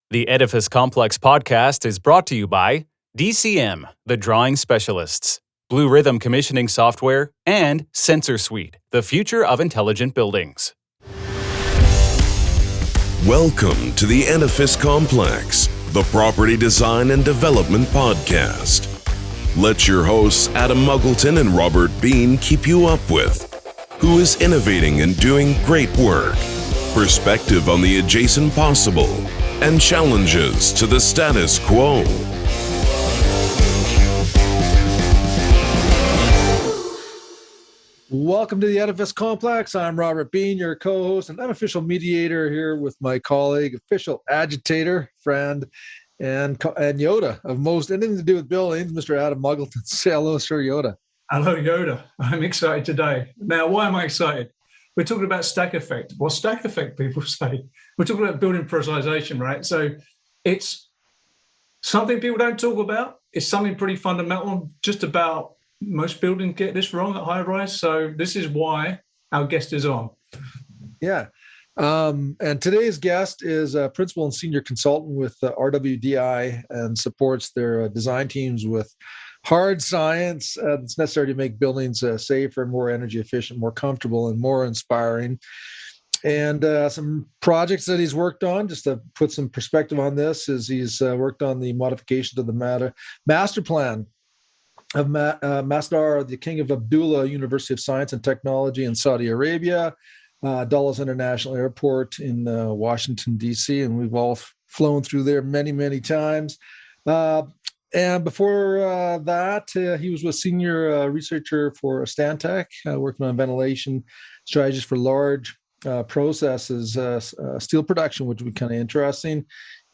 The Edifice Complex podcast is brought to you by DCM, the Drawing Specialists, Blue Rhythm Commissioning Software, and Sensor Suite, the future of intelligent buildings. Welcome to the Edifice Complex, the property design and development podcast. Let your hosts Adam Muggleton and Robert Bean keep you up with who is innovating and doing great work, perspective on the adjacent possible, and challenges to the status quo. Welcome to the Edifice Complex. I'm Robert Bean, your co-host and unofficial mediator here with my colleague, official agitator, friend, and Yoda of most anything to do with buildings, Mr. Adam Muggleton. Say hello, Sir Yoda. Hello, Yoda. I'm excited today. Now, why am I excited? We're talking about stack effect. Well, stack effect, people say. We're talking about building pressurization, right? So it's something people don't talk about. It's something pretty fundamental. Just about most buildings get this wrong at high rise. So this is why our guest is on. Yeah. And today's guest is a principal and senior consultant with RWDI and supports their design teams with hard science that's necessary to make buildings safer, more energy efficient, more comfortable, and more inspiring. And some projects that he's worked on, just to put some perspective on this, is he's worked on the modification of the master plan of Masdar, the King of Abdullah University of Science and Technology in Saudi Arabia, Dulles International Airport in Washington, D.C., and we've all flown through there many, many times. And before that, he was a senior researcher for Stantec, working on ventilation strategies for large processes, steel production, which would be kind of interesting,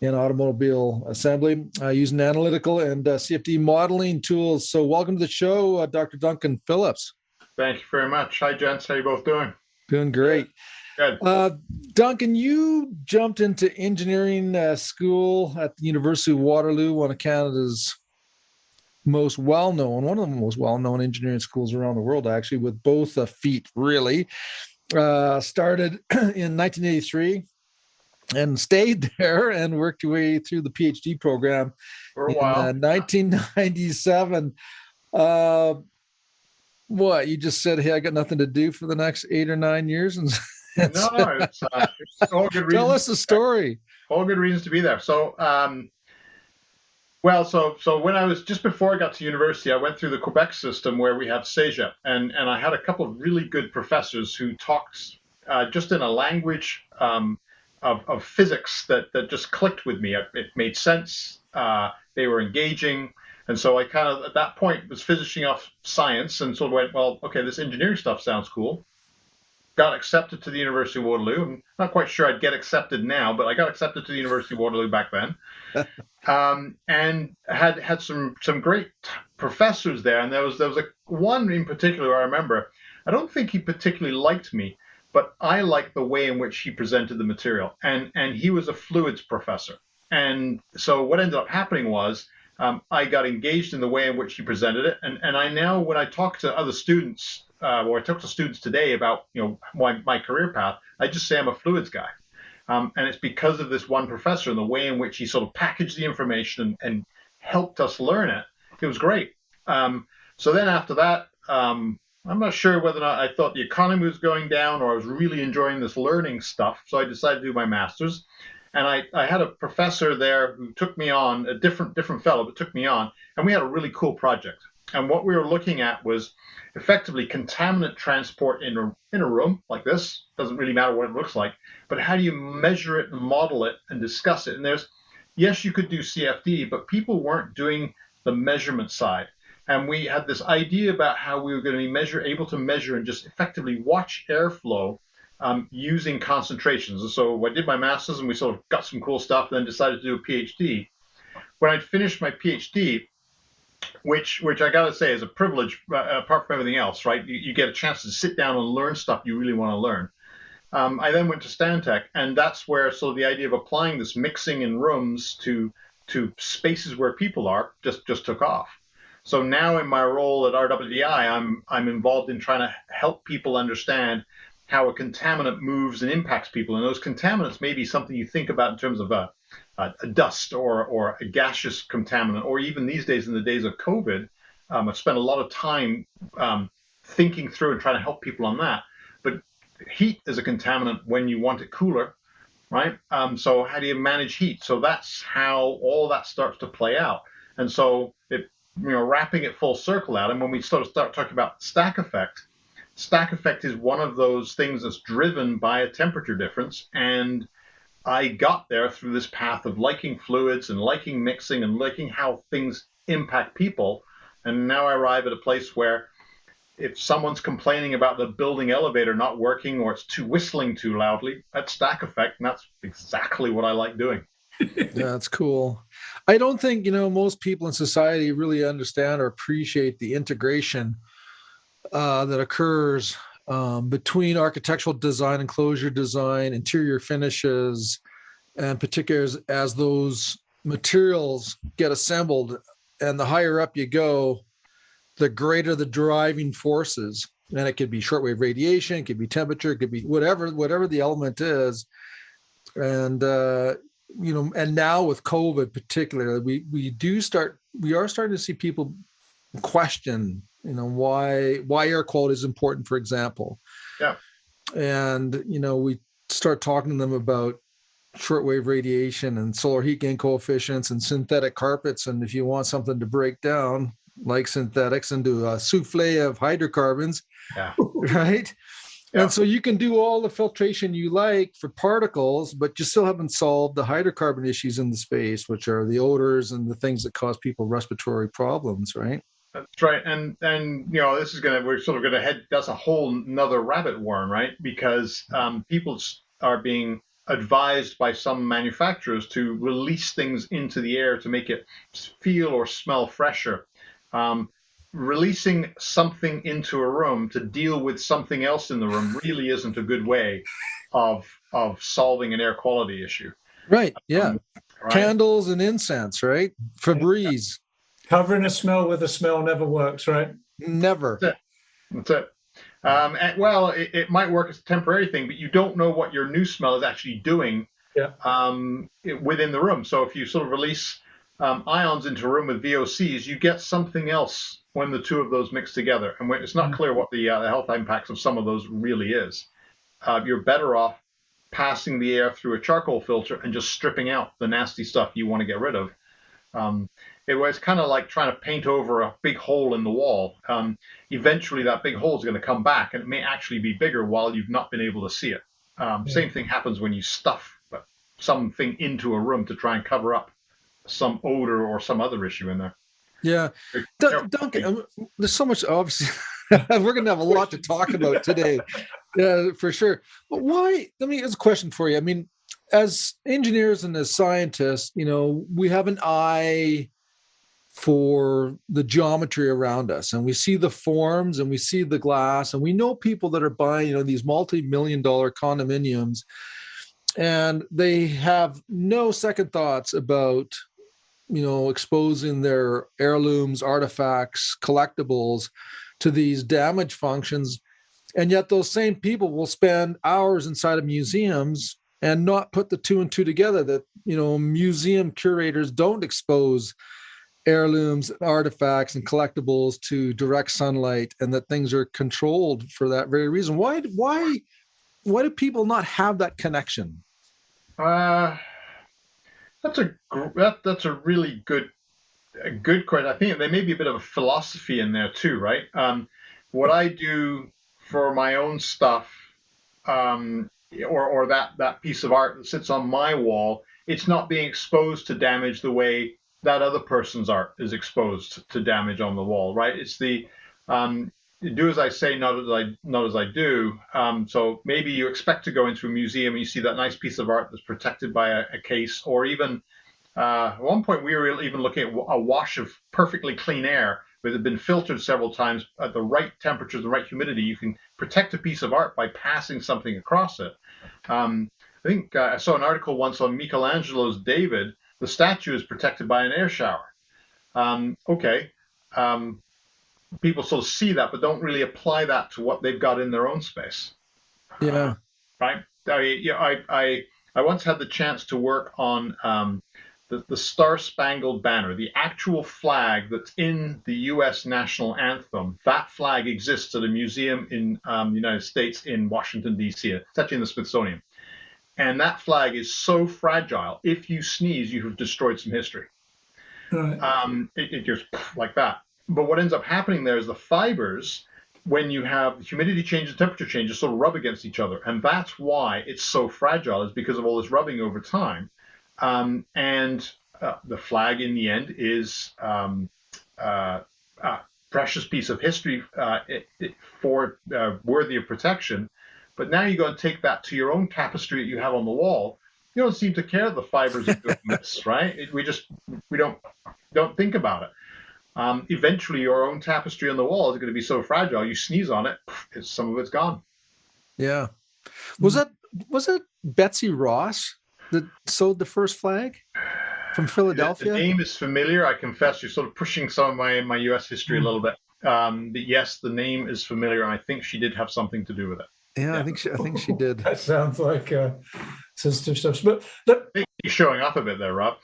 and automobile assembly, using analytical and CFD modeling tools. So welcome to the show, Dr. Duncan Phillips. Thank you very much. Hi, gents. How are you both doing? Doing great. Good. Duncan, you jumped into engineering school at the University of Waterloo, one of Canada's most well-known, one of the most well-known engineering schools around the world, actually, with both feet, really. Started in 1983 and stayed there and worked your way through the PhD program For a while. 1997. What, you just said, hey, I got nothing to do for the next 8 or 9 years? And No, it's all good reasons. Tell us the story. All good reasons to be there. So, so when I was, just before I got to university, I went through the Quebec system where we have stadia, and I had a couple of really good professors who talked just in a language of physics that just clicked with me. It made sense. They were engaging. And so I kind of, at that point, was finishing off science and sort of went, well, okay, this engineering stuff sounds cool. Got accepted to the University of Waterloo. I'm not quite sure I'd get accepted now, but I got accepted to the University of Waterloo back then. And had some great professors there. And there was one in particular I remember. I don't think he particularly liked me, but I liked the way in which he presented the material. And he was a fluids professor. And so what ended up happening was, I got engaged in the way in which he presented it, and I now, when I talk to other students, or I talk to students today about my career path, I just say I'm a fluids guy, and it's because of this one professor and the way in which he sort of packaged the information and helped us learn it. It was great. So then after that, I'm not sure whether or not I thought the economy was going down or I was really enjoying this learning stuff, so I decided to do my master's. And I had a professor there who took me on, a different fellow, but took me on, and we had a really cool project. And what we were looking at was effectively contaminant transport in a room like this. Doesn't really matter what it looks like, but how do you measure it and model it and discuss it? And yes, you could do CFD, but people weren't doing the measurement side. And we had this idea about how we were going to be able to measure and just effectively watch airflow using concentrations. And so I did my master's and we sort of got some cool stuff and then decided to do a PhD. When I'd finished my PhD, which I got to say is a privilege apart from everything else, right? You get a chance to sit down and learn stuff you really want to learn. I then went to Stantec, and that's where sort of the idea of applying this mixing in rooms to spaces where people are just took off. So now in my role at RWDI, I'm involved in trying to help people understand how a contaminant moves and impacts people. And those contaminants may be something you think about in terms of a dust or a gaseous contaminant, or even these days, in the days of COVID, I've spent a lot of time thinking through and trying to help people on that. But heat is a contaminant when you want it cooler, right? So how do you manage heat? So that's how all that starts to play out. And so wrapping it full circle out, and when we start talking about stack effect is one of those things that's driven by a temperature difference. And I got there through this path of liking fluids and liking mixing and liking how things impact people. And now I arrive at a place where if someone's complaining about the building elevator not working, or it's whistling too loudly, that's stack effect, and that's exactly what I like doing. Yeah, that's cool. I don't think, most people in society really understand or appreciate the integration that occurs between architectural design, enclosure design, interior finishes, and particularly as those materials get assembled. And the higher up you go, the greater the driving forces. And it could be shortwave radiation, it could be temperature, it could be whatever the element is. And and now with COVID particularly, we are starting to see people question, why air quality is important, for example. Yeah. And we start talking to them about shortwave radiation and solar heat gain coefficients and synthetic carpets. And if you want something to break down like synthetics into a souffle of hydrocarbons, yeah. Right? Yeah. And so you can do all the filtration you like for particles, but you still haven't solved the hydrocarbon issues in the space, which are the odors and the things that cause people respiratory problems, right? That's right. And this is we're sort of going to head, that's a whole nother rabbit warren, right? Because people are being advised by some manufacturers to release things into the air to make it feel or smell fresher. Releasing something into a room to deal with something else in the room really isn't a good way of solving an air quality issue. Right. Yeah. Right? Candles and incense, right? Febreze. Covering a smell with a smell never works, right? Never. That's it. It might work as a temporary thing, but you don't know what your new smell is actually doing within the room. So if you sort of release ions into a room with VOCs, you get something else when the two of those mix together. And it's not clear what the health impacts of some of those really is. You're better off passing the air through a charcoal filter and just stripping out the nasty stuff you want to get rid of. It's kind of like trying to paint over a big hole in the wall. Eventually, that big hole is going to come back, and it may actually be bigger while you've not been able to see it. Same thing happens when you stuff something into a room to try and cover up some odor or some other issue in there. Yeah. Duncan, there's so much, obviously, we're going to have a lot to talk about today. Yeah, for sure. But why, here's a question for you. I mean, as engineers and as scientists, we have an eye for the geometry around us, and we see the forms and we see the glass, and we know people that are buying, these multi-million-dollar condominiums, and they have no second thoughts about, exposing their heirlooms, artifacts, collectibles to these damage functions. And yet those same people will spend hours inside of museums and not put the two and two together, that, museum curators don't expose heirlooms, artifacts, and collectibles to direct sunlight, and that things are controlled for that very reason. Why do people not have that connection? That's a really good question. I think there may be a bit of a philosophy in there too, right? What I do for my own stuff, or that piece of art that sits on my wall, it's not being exposed to damage the way that other person's art is exposed to damage on the wall, right? It's the do as I say, not as I do. So maybe you expect to go into a museum and you see that nice piece of art that's protected by a case, or even at one point we were even looking at a wash of perfectly clean air that had been filtered several times at the right temperatures, the right humidity. You can protect a piece of art by passing something across it. I think I saw an article once on Michelangelo's David. The statue is protected by an air shower. People sort of see that, but don't really apply that to what they've got in their own space. Yeah. Right? I once had the chance to work on the Star Spangled Banner, the actual flag that's in the U.S. national anthem. That flag exists at a museum in the United States in Washington, D.C. It's actually in the Smithsonian. And that flag is so fragile, if you sneeze, you have destroyed some history. Right. It just like that. But what ends up happening there is the fibers, when you have humidity change and temperature change, sort of rub against each other. And that's why it's so fragile, is because of all this rubbing over time. And the flag in the end is a precious piece of history worthy of protection. But now you go and take that to your own tapestry that you have on the wall. You don't seem to care the fibers are doing this, right? We don't think about it. Eventually, your own tapestry on the wall is going to be so fragile. You sneeze on it, some of it's gone. Yeah. Was it Betsy Ross that sewed the first flag from Philadelphia? The name is familiar. I confess, you're sort of pushing some of my U.S. history a little bit. But yes, the name is familiar. I think she did have something to do with it. Yeah, I think she did. That sounds like sensitive stuff. But you're showing off a bit there, Rob.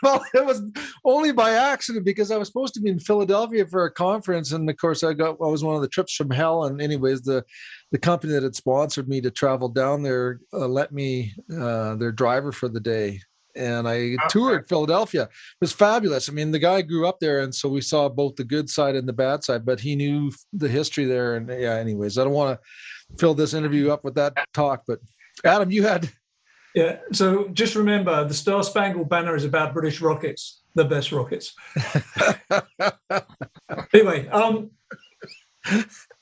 Well, it was only by accident, because I was supposed to be in Philadelphia for a conference, and of course I was one of the trips from hell. And anyways, the company that had sponsored me to travel down there let me their driver for the day. And I toured Philadelphia. It was fabulous. I mean, the guy grew up there, and so we saw both the good side and the bad side, but he knew the history there. And yeah, anyways, I don't want to fill this interview up with that talk, but Adam, you had... Yeah, so just remember, the Star Spangled Banner is about British rockets, the best rockets. Anyway,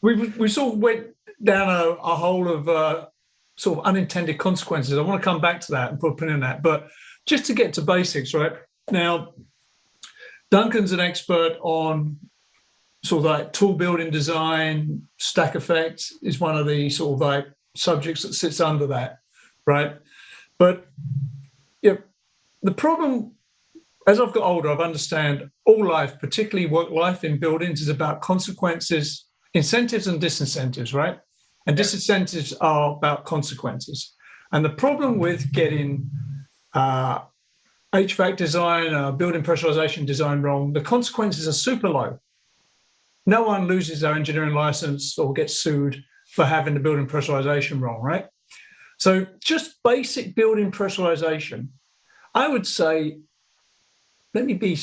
we sort of went down a hole of sort of unintended consequences. I want to come back to that and put a pin in that, but just to get to basics, right? Now, Duncan's an expert on sort of like tool building design. Stack effect is one of the sort of like subjects that sits under that, right? But yeah, the problem, as I've got older, I've understand all life, particularly work life in buildings, is about consequences, incentives and disincentives, right? And disincentives are about consequences. And the problem with getting HVAC design, building pressurization design wrong, the consequences are super low. No one loses their engineering license or gets sued for having the building pressurization wrong, right? So just basic building pressurization, I would say, let me be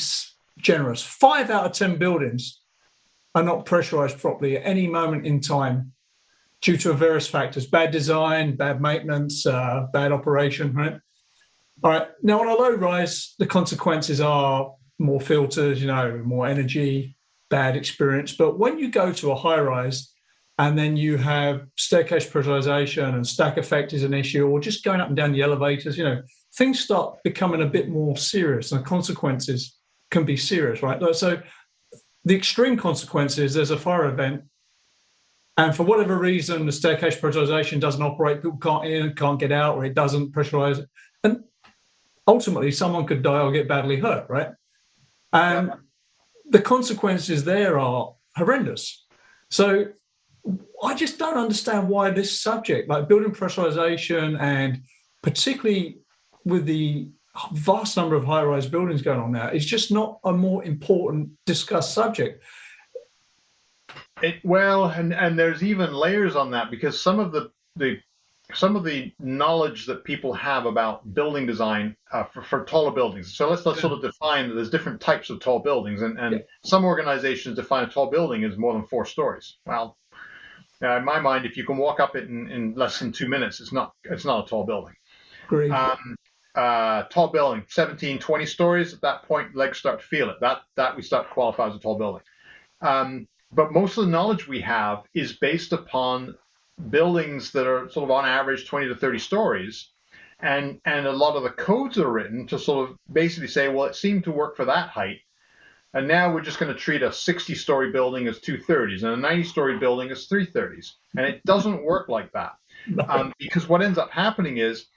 generous, 5 out of 10 buildings are not pressurized properly at any moment in time due to various factors: bad design, bad maintenance, bad operation, right? All right, now on a low rise, the consequences are more filters, more energy, bad experience. But when you go to a high rise, and then you have staircase pressurization and stack effect is an issue, or just going up and down the elevators, things start becoming a bit more serious, and the consequences can be serious, right? So the extreme consequences, there's a fire event, and for whatever reason, the staircase pressurization doesn't operate, people can't get out, or it doesn't pressurize, and ultimately someone could die or get badly hurt, right? And the consequences there are horrendous. So I just don't understand why this subject, like building pressurization, and particularly with the vast number of high-rise buildings going on now, is just not a more important discussed subject. And there's even layers on that, because some of the knowledge that people have about building design for taller buildings. So let's sort of define that there's different types of tall buildings, and some organizations define a tall building as more than 4 stories. Well, in my mind, if you can walk up it in less than 2 minutes, it's not a tall building. Great. Tall building, 17, 20 stories. At that point, legs start to feel it. That we start to qualify as a tall building. But most of the knowledge we have is based upon buildings that are sort of on average 20 to 30 stories. And a lot of the codes are written to sort of basically say, well, it seemed to work for that height. And now we're just going to treat a 60-story building as 230s and a 90-story building as 330s. And it doesn't work like that. Because what ends up happening is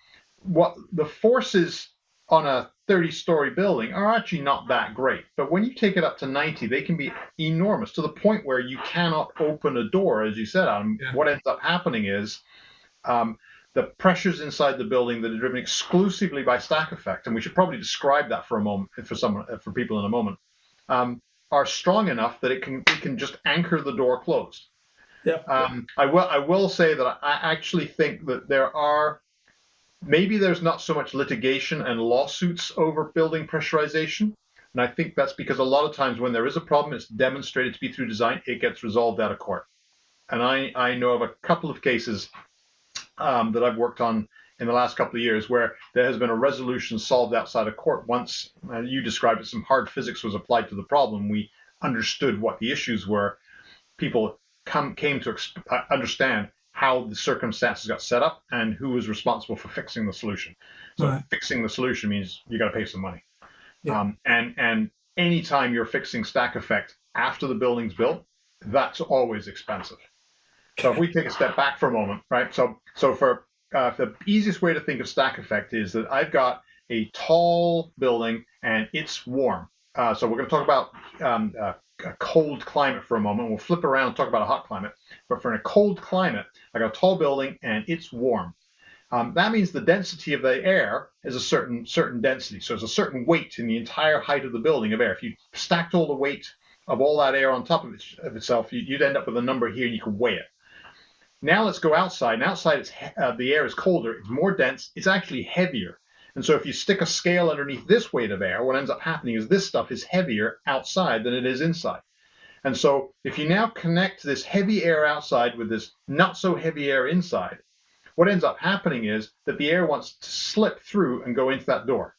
what the forces on a 30-story building are actually not that great. But when you take it up to 90, they can be enormous to the point where you cannot open a door, as you said, Adam. Yeah. What ends up happening is the pressures inside the building that are driven exclusively by stack effect, and we should probably describe that for a moment, for people in a moment, are strong enough that it can just anchor the door closed. Yeah. I will say that I actually think that maybe there's not so much litigation and lawsuits over building pressurization. And I think that's because a lot of times when there is a problem, it's demonstrated to be through design, it gets resolved out of court. And I know of a couple of cases that I've worked on in the last couple of years where there has been a resolution solved outside of court. Once you described it, some hard physics was applied to the problem. We understood what the issues were. People came to understand how the circumstances got set up and who was responsible for fixing the solution. So Right. Fixing the solution means you got to pay some money. Yeah. And anytime you're fixing stack effect after the building's built, that's always expensive. So if we take a step back for a moment, right? So for the easiest way to think of stack effect is that I've got a tall building and it's warm. So we're going to talk about a cold climate for a moment. We'll flip around and talk about a hot climate. But for a cold climate, I got a tall building and it's warm. That means the density of the air is a certain density. So there's a certain weight in the entire height of the building of air. If you stacked all the weight of all that air on top of itself, you'd end up with a number here and you can weigh it. Now let's go outside. And outside, the air is colder. It's more dense. It's actually heavier. And so if you stick a scale underneath this weight of air, what ends up happening is this stuff is heavier outside than it is inside. And so if you now connect this heavy air outside with this not so heavy air inside, what ends up happening is that the air wants to slip through and go into that door.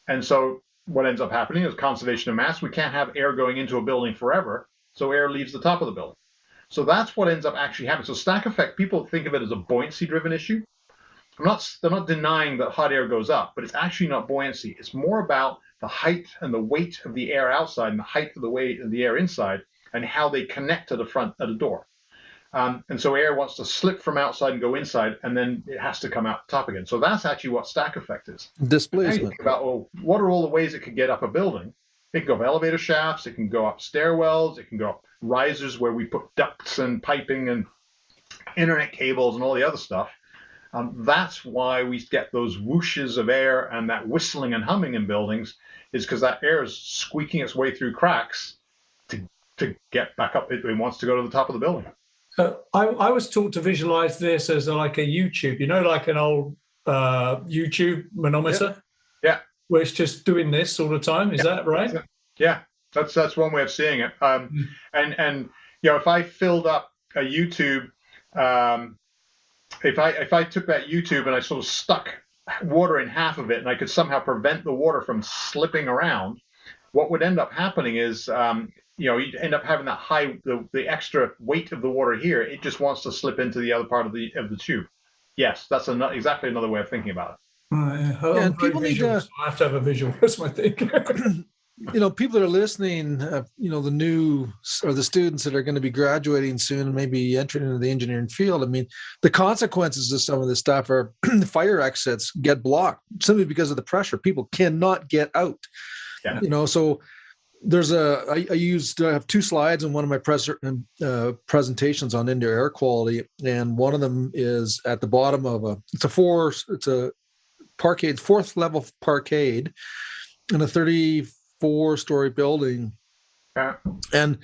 And so what ends up happening is conservation of mass. We can't have air going into a building forever, so air leaves the top of the building. So that's what ends up actually happening. So stack effect, people think of it as a buoyancy-driven issue. They're not denying that hot air goes up, but it's actually not buoyancy. It's more about the height and the weight of the air outside and the height of the weight of the air inside and how they connect to the front of the door. And so air wants to slip from outside and go inside, and then it has to come out the top again. So that's actually what stack effect is. Displacement. Think about, well, what are all the ways it could get up a building? It can go up elevator shafts, it can go up stairwells, it can go up risers where we put ducts and piping and internet cables and all the other stuff. That's why we get those whooshes of air and that whistling and humming in buildings, is because that air is squeaking its way through cracks to get back up. It wants to go to the top of the building. I was taught to visualize this as like a YouTube, like an old YouTube manometer. Yeah. Where it's just doing this all the time. Is that right? Yeah, that's one way of seeing it. And if I filled up a YouTube, if I took that YouTube and I sort of stuck water in half of it, and I could somehow prevent the water from slipping around, what would end up happening is you'd end up having that the extra weight of the water here. It just wants to slip into the other part of the tube. Yes, that's exactly another way of thinking about it. And people need to. So I have to have a visual. That's my thing. People that are listening, the new or the students that are going to be graduating soon and maybe entering into the engineering field. I mean, the consequences of some of this stuff are the fire exits get blocked simply because of the pressure. People cannot get out. Yeah. So there's I have two slides in one of my presentations on indoor air quality, and one of them is at the bottom of it's a parkade, fourth level parkade in a 34-story building. Yeah. And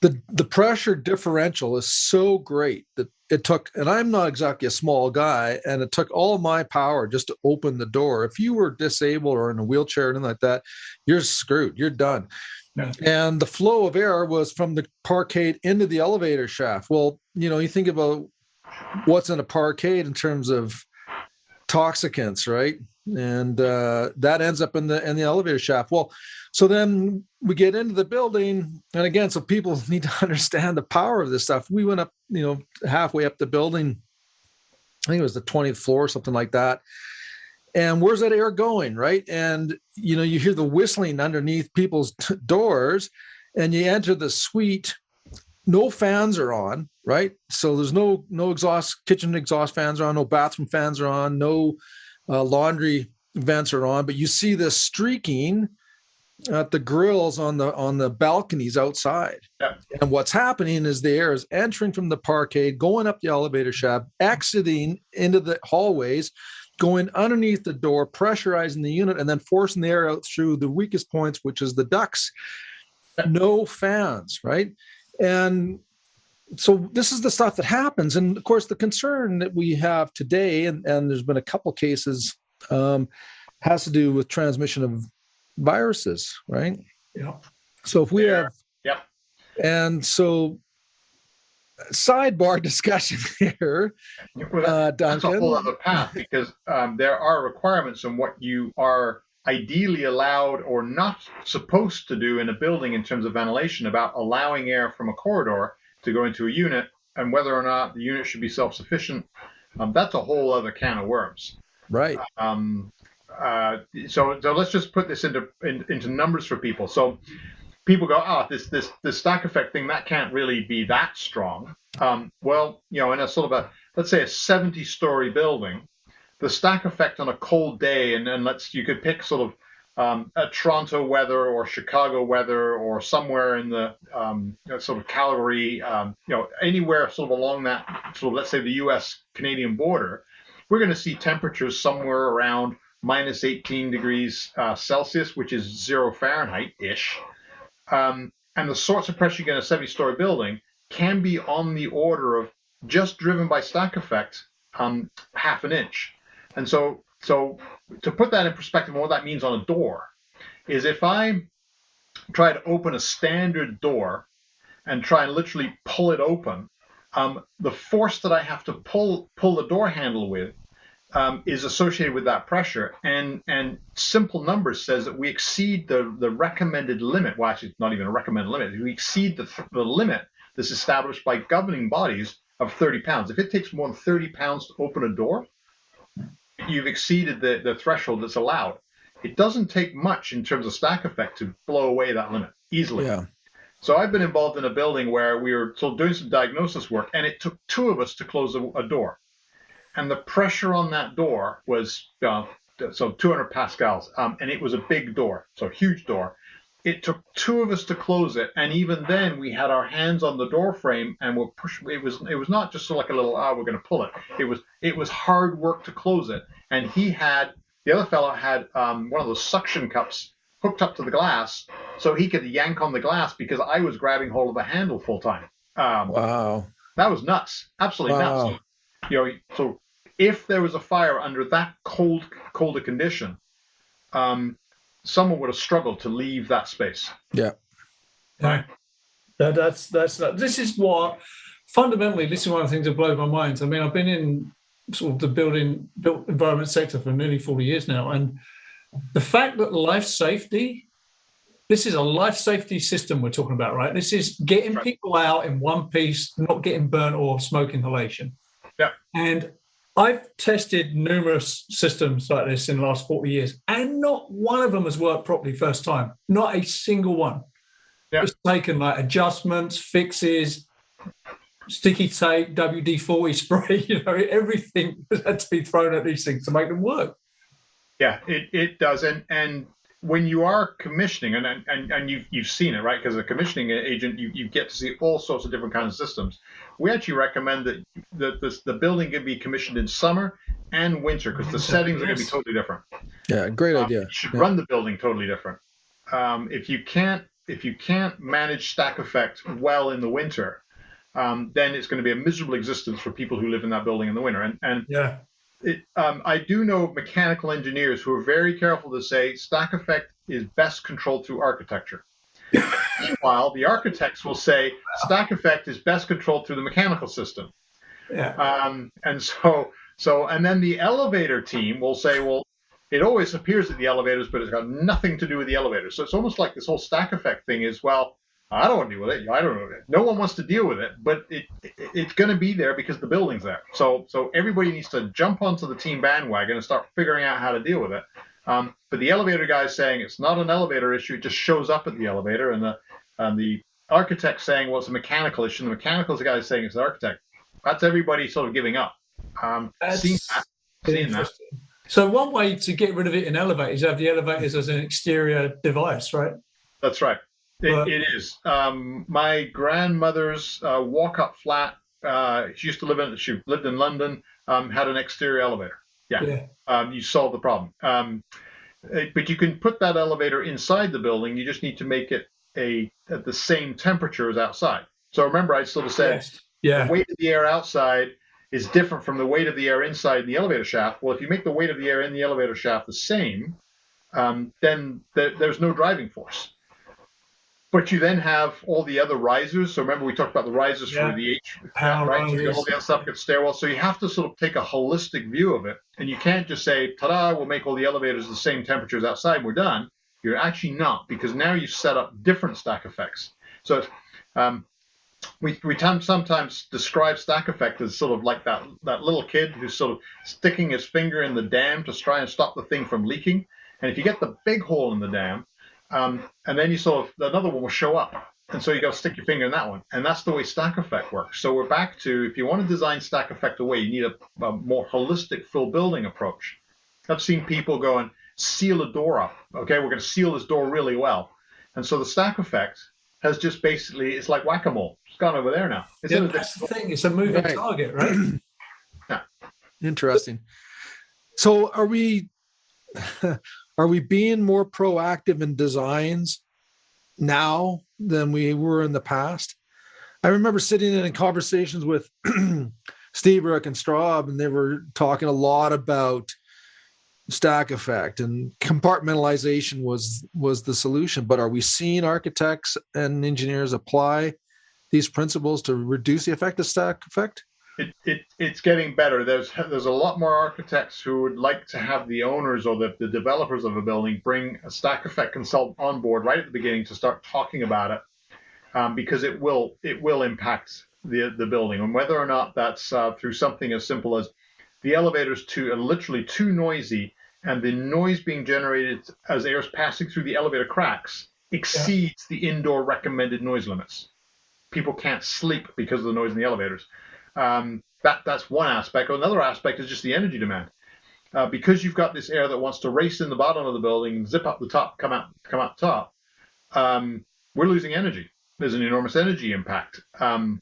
the pressure differential is so great that it took, and I'm not exactly a small guy, and it took all my power just to open the door. If you were disabled or in a wheelchair or anything like that, you're screwed. You're done. Yeah. And the flow of air was from the parkade into the elevator shaft. Well, you think about what's in a parkade in terms of toxicants, right? And that ends up in the elevator shaft. Well, so then we get into the building, and again, so people need to understand the power of this stuff. We went up, halfway up the building. I think it was the 20th floor, something like that. And where's that air going, right? And you hear the whistling underneath people's doors, and you enter the suite. No fans are on, right? So there's no exhaust, kitchen exhaust fans are on, no bathroom fans are on, no laundry vents are on, but you see this streaking at the grills on the balconies outside. Yeah. And what's happening is the air is entering from the parquet, going up the elevator shaft, exiting into the hallways, going underneath the door, pressurizing the unit, and then forcing the air out through the weakest points, which is the ducts. No fans, right? And so this is the stuff that happens. And of course, the concern that we have today, and there's been a couple cases, has to do with transmission of viruses, right? Yeah. So if we have, Yep. And so sidebar discussion here, That's Duncan. a whole other path, because there are requirements on what you are ideally allowed or not supposed to do in a building in terms of ventilation, about allowing air from a corridor to go into a unit, and whether or not the unit should be self-sufficient. That's a whole other can of worms. Right. So let's just put this into numbers for people. So people go, oh, this stack effect thing, that can't really be that strong. Well, in a sort of let's say a 70-story building, the stack effect on a cold day, and then you could pick sort of a Toronto weather or Chicago weather, or somewhere in the sort of Calgary, anywhere sort of along that sort of, let's say, the U.S.-Canadian border, we're going to see temperatures somewhere around minus 18 degrees Celsius, which is 0 Fahrenheit-ish. And the sorts of pressure you get in a 70-story building can be on the order of, just driven by stack effect, half an inch. And so to put that in perspective, what that means on a door is, if I try to open a standard door and try and literally pull it open, the force that I have to pull the door handle with is associated with that pressure, and simple numbers says that we exceed the recommended limit. Well, actually, it's not even a recommended limit. We exceed the limit that's established by governing bodies of 30 pounds. If it takes more than 30 pounds to open a door, you've exceeded the threshold that's allowed. It doesn't take much in terms of stack effect to blow away that limit easily. Yeah. So I've been involved in a building where we were sort of doing some diagnosis work, and it took two of us to close a door. And the pressure on that door was so 200 pascals, and it was a big door, so a huge door. It took two of us to close it, and even then we had our hands on the door frame and we're pushing. It was not just like a little, we're going to pull it. It was hard work to close it. And the other fellow had one of those suction cups hooked up to the glass, so he could yank on the glass, because I was grabbing hold of the handle full time. Wow. That was nuts, absolutely nuts. So if there was a fire under that colder condition, someone would have struggled to leave that space. Yeah. Right. That's this is what fundamentally, this is one of the things that blows my mind. I mean, I've been in sort of the built environment sector for nearly 40 years now, and the fact that this is a life safety system we're talking about, right? This is getting people out in one piece, not getting burnt or smoke inhalation. Yeah. And I've tested numerous systems like this in the last 40 years, and not one of them has worked properly first time. Not a single one. Yeah. It's taken like adjustments, fixes, sticky tape, WD-40 spray, everything had to be thrown at these things to make them work. Yeah, it does. And when you are commissioning, and you've seen it, right? Because as a commissioning agent, you get to see all sorts of different kinds of systems. We actually recommend that the building can be commissioned in summer and winter, because the settings are going to be totally different. Yeah, great idea. You should run the building totally different. If you can't manage stack effect well in the winter, then it's going to be a miserable existence for people who live in that building in the winter. And yeah. I do know mechanical engineers who are very careful to say stack effect is best controlled through architecture. Meanwhile, the architects will say stack effect is best controlled through the mechanical system. Yeah. And then the elevator team will say, well, it always appears at the elevators, but it's got nothing to do with the elevators. So it's almost like this whole stack effect thing is, well, I don't want to deal with it. I don't know. No one wants to deal with it, but it's going to be there because the building's there. So everybody needs to jump onto the team bandwagon and start figuring out how to deal with it. But the elevator guy is saying it's not an elevator issue; it just shows up at the elevator, and the architect saying, well, it's a mechanical issue. And the mechanical guy is saying it's the architect. That's everybody sort of giving up. Seeing that. So one way to get rid of it in elevators is have the elevators as an exterior device, right? That's right. It is. My grandmother's walk-up flat. She lived in London. Had an exterior elevator. Yeah. You solve the problem. But you can put that elevator inside the building. You just need to make it at the same temperature as outside. So remember, I sort of said the weight of the air outside is different from the weight of the air inside the elevator shaft. Well, if you make the weight of the air in the elevator shaft the same, then there's no driving force. But you then have all the other risers. So remember, we talked about the risers for the power right? risers. So all the other stuff gets stairwell. So you have to sort of take a holistic view of it, and you can't just say, "Ta-da! We'll make all the elevators the same temperature as outside. And we're done." You're actually not, because now you've set up different stack effects. So we sometimes describe stack effect as sort of like that little kid who's sort of sticking his finger in the dam to try and stop the thing from leaking. And if you get the big hole in the dam, and then you sort of, another one will show up. And so you got to stick your finger in that one. And that's the way stack effect works. So we're back to, if you want to design stack effect away, you need a more holistic full building approach. I've seen people go and seal a door up. Okay, we're going to seal this door really well. And so the stack effect has just basically, it's like whack-a-mole. It's gone over there now. That's the thing. It's a moving target, right? Yeah. Interesting. So are we being more proactive in designs now than we were in the past? I remember sitting in conversations with Steve, Rick, and Straub, and they were talking a lot about stack effect, and compartmentalization was the solution. But are we seeing architects and engineers apply these principles to reduce the effect of stack effect? It's getting better. There's a lot more architects who would like to have the owners or the developers of a building bring a stack effect consultant on board right at the beginning to start talking about it, because it will impact the building, and whether or not that's through something as simple as the elevators are literally too noisy, and the noise being generated as air is passing through the elevator cracks exceeds the indoor recommended noise limits. People can't sleep because of the noise in the elevators. That's one aspect. Another aspect is just the energy demand. Because you've got this air that wants to race in the bottom of the building, zip up the top, come out top, we're losing energy. There's an enormous energy impact. I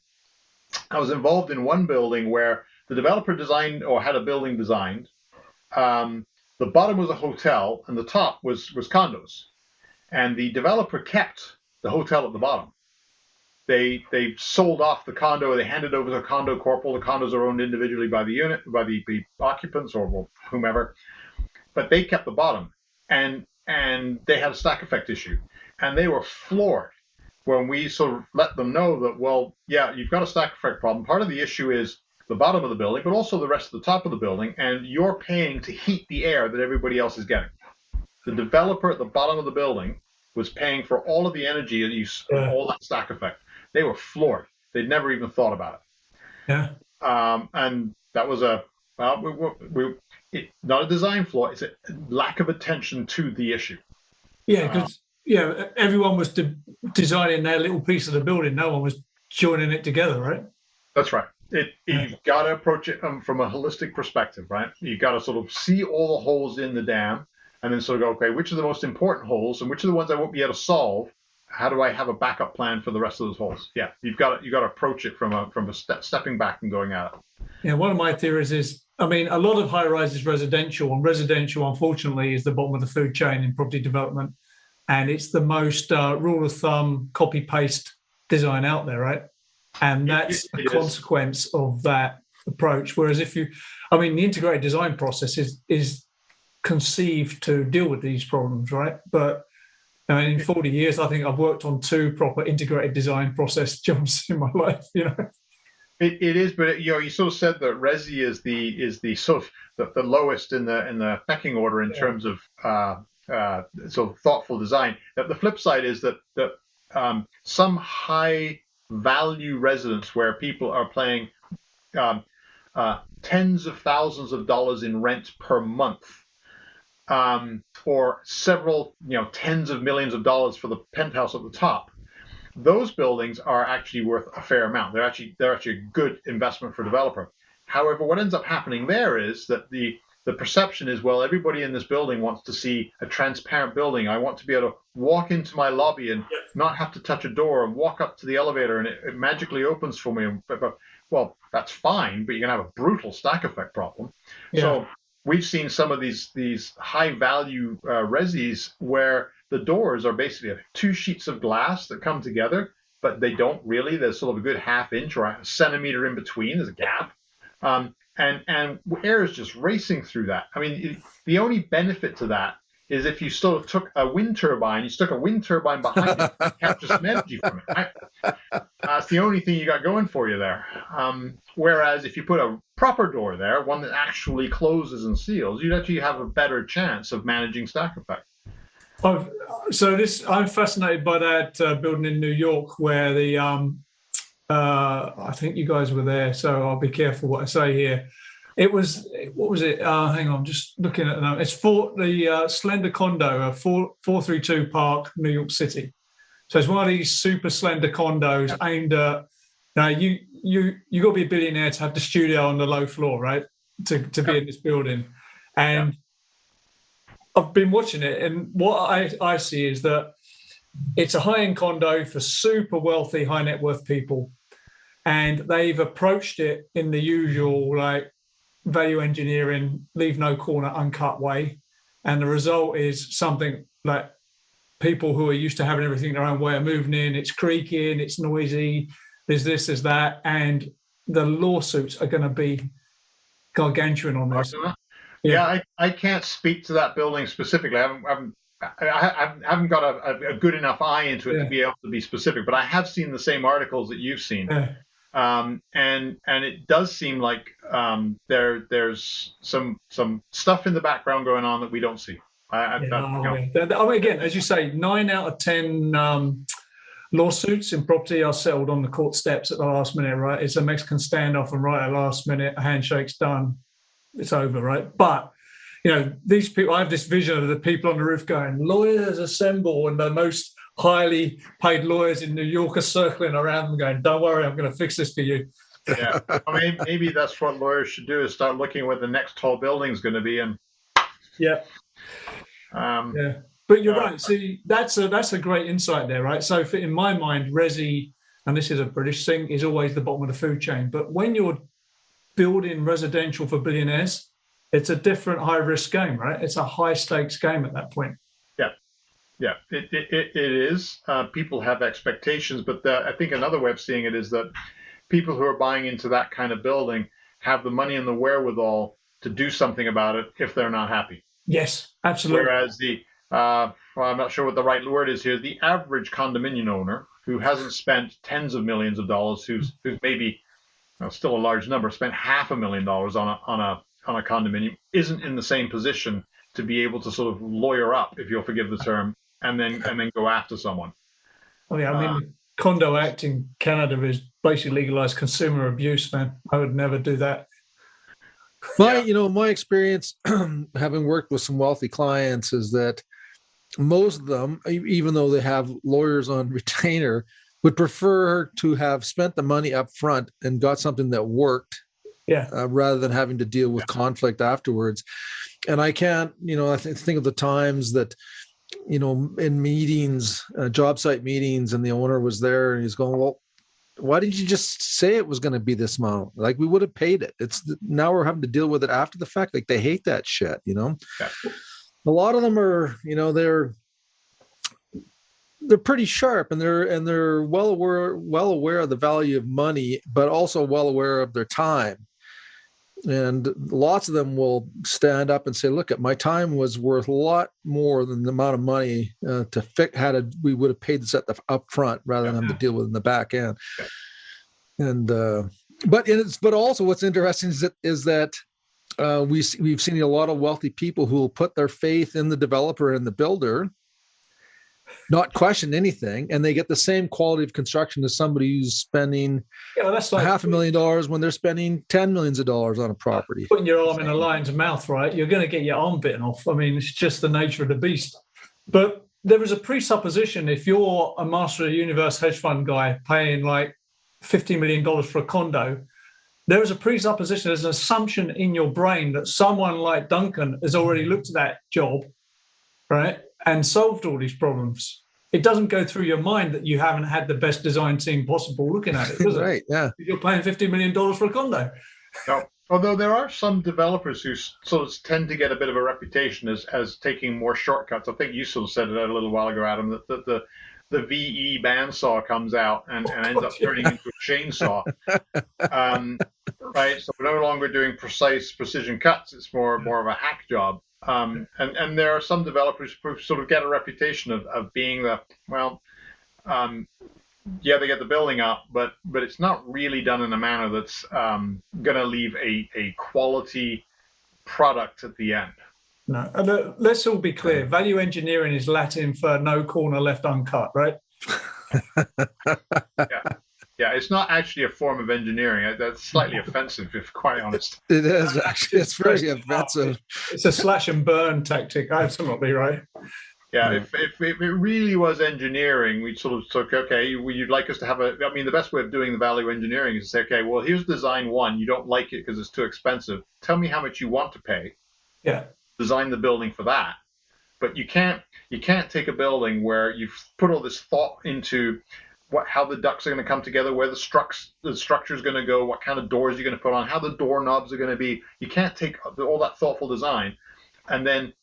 was involved in one building where the developer designed, or had a building designed. The bottom was a hotel and the top was condos. And the developer kept the hotel at the bottom. They sold off the condo. They handed over to a condo corporal. The condos are owned individually by the unit, by the occupants or whomever. But they kept the bottom, and they had a stack effect issue, and they were floored when we sort of let them know that, well, yeah, you've got a stack effect problem. Part of the issue is the bottom of the building, but also the rest of the top of the building, and you're paying to heat the air that everybody else is getting. The developer at the bottom of the building was paying for all of the energy use, all that stack effect. They were floored. They'd never even thought about it. Yeah. And that was not a design flaw. It's a lack of attention to the issue. Yeah, because everyone was designing their little piece of the building. No one was joining it together, right? That's right. You've got to approach it from a holistic perspective, right? You've got to sort of see all the holes in the dam, and then sort of go, okay, which are the most important holes, and which are the ones I won't be able to solve? How do I have a backup plan for the rest of those holes? Yeah, you've got to approach it from a stepping back and going at it. Yeah, one of my theories is, I mean, a lot of high rise is residential, and residential, unfortunately, is the bottom of the food chain in property development, and it's the most rule of thumb copy paste design out there, right? And that's a consequence of that approach. Whereas the integrated design process is conceived to deal with these problems, right? But I mean, in 40 years, I think I've worked on 2 proper integrated design process jobs in my life. It is, but you sort of said that Resi is the sort of the lowest in the pecking order in terms of sort of thoughtful design. The flip side is that some high value residents where people are paying tens of thousands of dollars in rent per month, or several tens of millions of dollars for the penthouse at the top. Those buildings are actually worth a fair amount. They're actually a good investment for a developer. However, what ends up happening there is that the the perception is, well, everybody in this building wants to see a transparent building. I want to be able to walk into my lobby and not have to touch a door and walk up to the elevator and it magically opens for me. Well, that's fine, but you're going to have a brutal stack effect problem. Yeah. So we've seen some of these high value resis where the doors are basically 2 sheets of glass that come together, but they don't really. There's sort of a good ½ inch or a centimeter in between. There's a gap. And air is just racing through that. I mean, the only benefit to that is if you sort of took a wind turbine, you stuck a wind turbine behind it and capture some energy from it. Right? That's the only thing you got going for you there. Whereas if you put a proper door there, one that actually closes and seals, you'd actually have a better chance of managing stack effect. I'm fascinated by that building in New York where the I think you guys were there, so I'll be careful what I say here. It was, what was it? Hang on, I'm just looking at it. It's for the Slender Condo, 432 Park, New York City. So it's one of these super slender condos aimed at, now you got to be a billionaire to have the studio on the low floor, right? To be in this building. And I've been watching it, and what I see is that it's a high-end condo for super wealthy, high net worth people. And they've approached it in the usual, like, value engineering, leave no corner uncut way. And the result is something like people who are used to having everything their own way are moving in, it's creaking, it's noisy, there's this, there's that. And the lawsuits are going to be gargantuan on this. Yeah, I can't speak to that building specifically. I haven't got a good enough eye into it to be able to be specific, but I have seen the same articles that you've seen. And it does seem like there's some stuff in the background going on that we don't see. Again, as you say, 9 out of 10 lawsuits in property are settled on the court steps at the last minute, right? It's a Mexican standoff, and right at the last minute, a handshake's done, it's over, right? But these people, I have this vision of the people on the roof going, lawyers assemble, and the most highly paid lawyers in New York are circling around them going, don't worry, I'm going to fix this for you. Yeah, I mean, maybe that's what lawyers should do, is start looking where the next tall building is going to be. And but you're right. See, that's a great insight there, right? So in my mind, resi, and this is a British thing, is always the bottom of the food chain. But when you're building residential for billionaires, it's a different high-risk game, right? It's a high-stakes game at that point. Yeah, it is. People have expectations, but I think another way of seeing it is that people who are buying into that kind of building have the money and the wherewithal to do something about it if they're not happy. Yes, absolutely. Whereas I'm not sure what the right word is here, the average condominium owner who hasn't spent tens of millions of dollars, who's maybe still a large number, spent $500,000 on a condominium, isn't in the same position to be able to sort of lawyer up, if you'll forgive the term, and then go after someone. I mean, the Condo Act in Canada is basically legalized consumer abuse, man. I would never do that. My experience, having worked with some wealthy clients, is that most of them, even though they have lawyers on retainer, would prefer to have spent the money up front and got something that worked, rather than having to deal with conflict afterwards. And I can't, I think of the times that, in meetings, job site meetings, and the owner was there and he's going, well, why didn't you just say it was going to be this amount? Like, we would have paid it. Now we're having to deal with it after the fact. Like, they hate that shit, A lot of them are, they're pretty sharp, and they're well aware of the value of money, but also well aware of their time. And lots of them will stand up and say, look, my time was worth a lot more than the amount of money we would have paid this up front rather than have to deal with it in the back end. And but also what's interesting is that we've seen a lot of wealthy people who will put their faith in the developer and the builder, not question anything, and they get the same quality of construction as somebody who's spending that's like $500,000 when they're spending $10 million on a property. Putting your arm in a lion's mouth, right? You're going to get your arm bitten off. I mean, it's just the nature of the beast. But there is a presupposition, if you're a master of the universe hedge fund guy paying like $50 million for a condo, there is a presupposition, there's an assumption in your brain that someone like Duncan has already looked at that job, right, and solved all these problems. It doesn't go through your mind that you haven't had the best design team possible looking at it, does it? Right, yeah. You're paying $50 million for a condo. No. Although there are some developers who sort of tend to get a bit of a reputation as taking more shortcuts. I think you sort of said it a little while ago, Adam, that the VE bandsaw comes out and ends up turning into a chainsaw. Right, so we're no longer doing precision cuts. It's more of a hack job. And there are some developers who sort of get a reputation of being yeah, they get the building up, but it's not really done in a manner that's going to leave a quality product at the end. No, and let's all be clear. Value engineering is Latin for no corner left uncut, right? Yeah, it's not actually a form of engineering. That's slightly offensive, if quite honest. It is actually. It's very offensive. It's a slash and burn tactic. Absolutely right. Yeah, if it really was engineering, we'd sort of took, okay, you'd like us to have the best way of doing the value engineering is to say, okay, well, here's design one. You don't like it because it's too expensive. Tell me how much you want to pay. Yeah. Design the building for that. But you can't take a building where you've put all this thought into how the ducts are going to come together, where the structure is going to go, what kind of doors you're going to put on, how the doorknobs are going to be. You can't take all that thoughtful design and then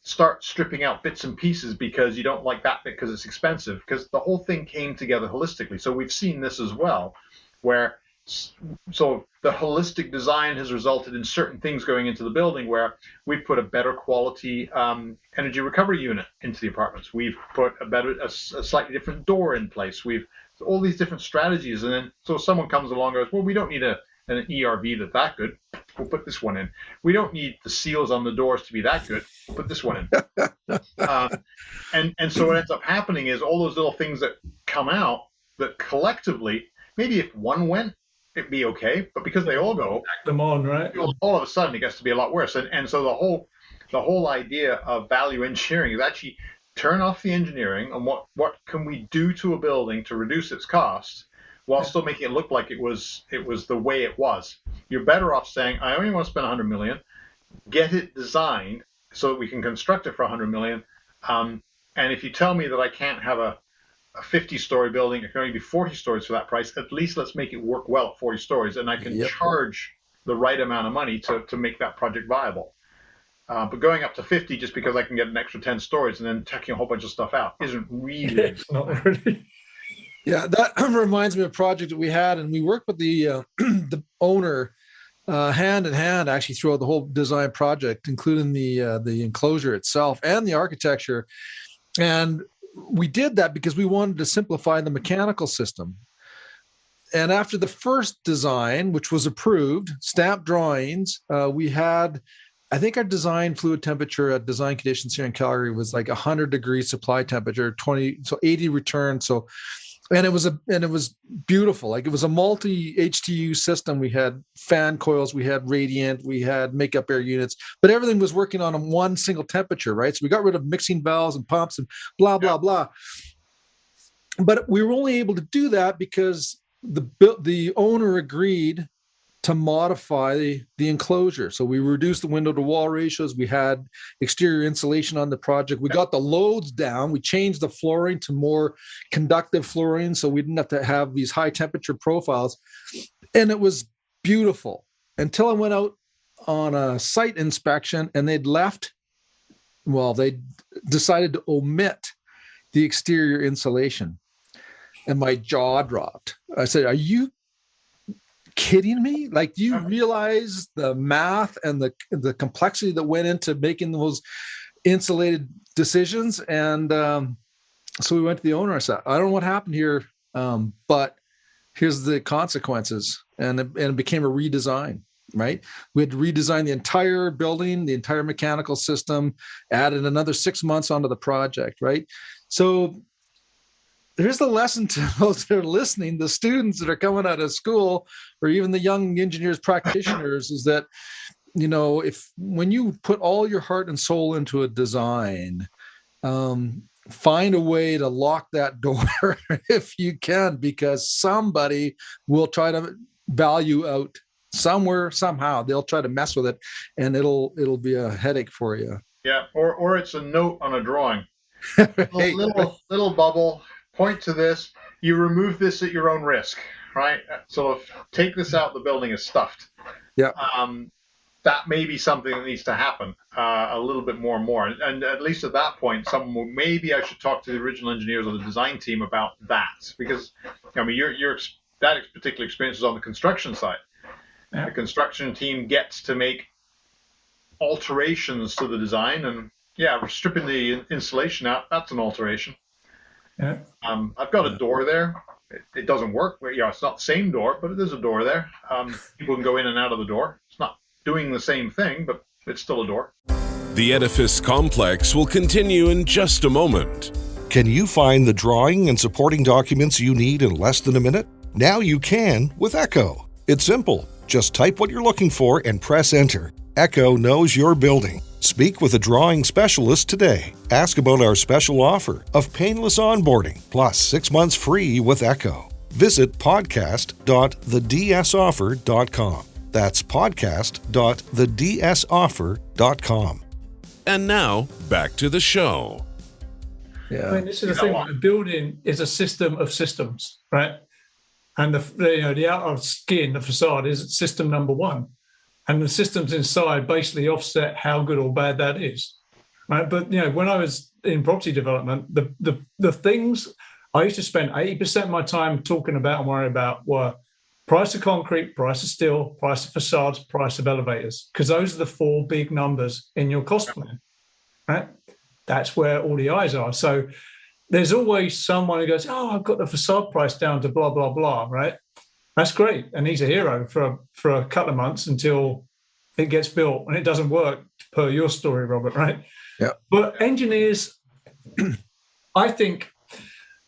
start stripping out bits and pieces because you don't like that bit because it's expensive, because the whole thing came together holistically. So we've seen this as well, where so the holistic design has resulted in certain things going into the building where we've put a better quality energy recovery unit into the apartments. We've put a slightly different door in place. We've all these different strategies, and then so someone comes along and goes, well, we don't need an ERV that's that good. We'll put this one in. We don't need the seals on the doors to be that good. We'll put this one in. And so what ends up happening is all those little things that come out that collectively, maybe if one went, it'd be okay, but because they all go, back them on, right? All of a sudden it gets to be a lot worse. And so the whole idea of value engineering is actually turn off the engineering and what can we do to a building to reduce its cost while still making it look like it was the way it was. You're better off saying, I only want to spend $100 million, get it designed so that we can construct it for $100 million. And if you tell me that I can't have a 50-story building, it can only be 40 stories for that price, at least let's make it work well at 40 stories, and I can charge the right amount of money to make that project viable. But going up to 50 just because I can get an extra 10 stories and then taking a whole bunch of stuff out isn't really. It's not really. Yeah, that reminds me of a project that we had, and we worked with the the owner hand in hand actually throughout the whole design project, including the enclosure itself and the architecture. And we did that because we wanted to simplify the mechanical system. And after the first design, which was approved, stamped drawings, we had, I think our design fluid temperature at design conditions here in Calgary was like 100 degrees supply temperature, 80 return. So, and it was beautiful. Like it was a multi HTU system. We had fan coils, we had radiant, we had makeup air units, but everything was working on one single temperature, right? So we got rid of mixing valves and pumps and blah, blah, blah. But we were only able to do that because the owner agreed to modify the enclosure. So we reduced the window to wall ratios. We had exterior insulation on the project. We got the loads down. We changed the flooring to more conductive flooring, so we didn't have to have these high temperature profiles. And it was beautiful until I went out on a site inspection and they decided to omit the exterior insulation. And my jaw dropped. I said, are you kidding me? Like, do you realize the math and the complexity that went into making those insulated decisions? And so we went to the owner. I said, I don't know what happened here, but here's the consequences. And it became a redesign, right? We had to redesign the entire building, the entire mechanical system, added another 6 months onto the project, right? So here's the lesson to those that are listening, the students that are coming out of school, or even the young engineers practitioners, is that, you know, when you put all your heart and soul into a design, find a way to lock that door if you can, because somebody will try to value out somewhere, somehow. They'll try to mess with it, and it'll be a headache for you. Yeah, or it's a note on a drawing. Hey, Little bubble, point to this. You remove this at your own risk, right? So if take this out, the building is stuffed. yeah. That may be something that needs to happen a little bit more and more. And at least at that point, maybe I should talk to the original engineers or the design team about that, because I mean, that particular experience is on the construction side. Yeah. The construction team gets to make alterations to the design, and yeah, stripping the insulation out, that's an alteration. Yeah. I've got a door there. It doesn't work. It's not the same door, but it is a door there. People can go in and out of the door. It's not doing the same thing, but it's still a door. The Edifice Complex will continue in just a moment. Can you find the drawing and supporting documents you need in less than a minute? Now you can with Echo. It's simple. Just type what you're looking for and press enter. Echo knows your building. Speak with a drawing specialist today. Ask about our special offer of painless onboarding plus 6 months free with Echo. Visit podcast.thedsoffer.com. That's podcast.thedsoffer.com. And now, back to the show. Yeah. I mean, this is the thing. A building is a system of systems, right? And the outer skin, the facade, is system number one. And the systems inside basically offset how good or bad that is, right? But, when I was in property development, the things I used to spend 80% of my time talking about and worrying about were price of concrete, price of steel, price of facades, price of elevators, because those are the 4 big numbers in your cost plan, right? That's where all the eyes are. So there's always someone who goes, oh, I've got the facade price down to blah, blah, blah, right? That's great. And he's a hero for a couple of months until it gets built and it doesn't work, per your story, Robert, right? Yeah. But engineers, I think,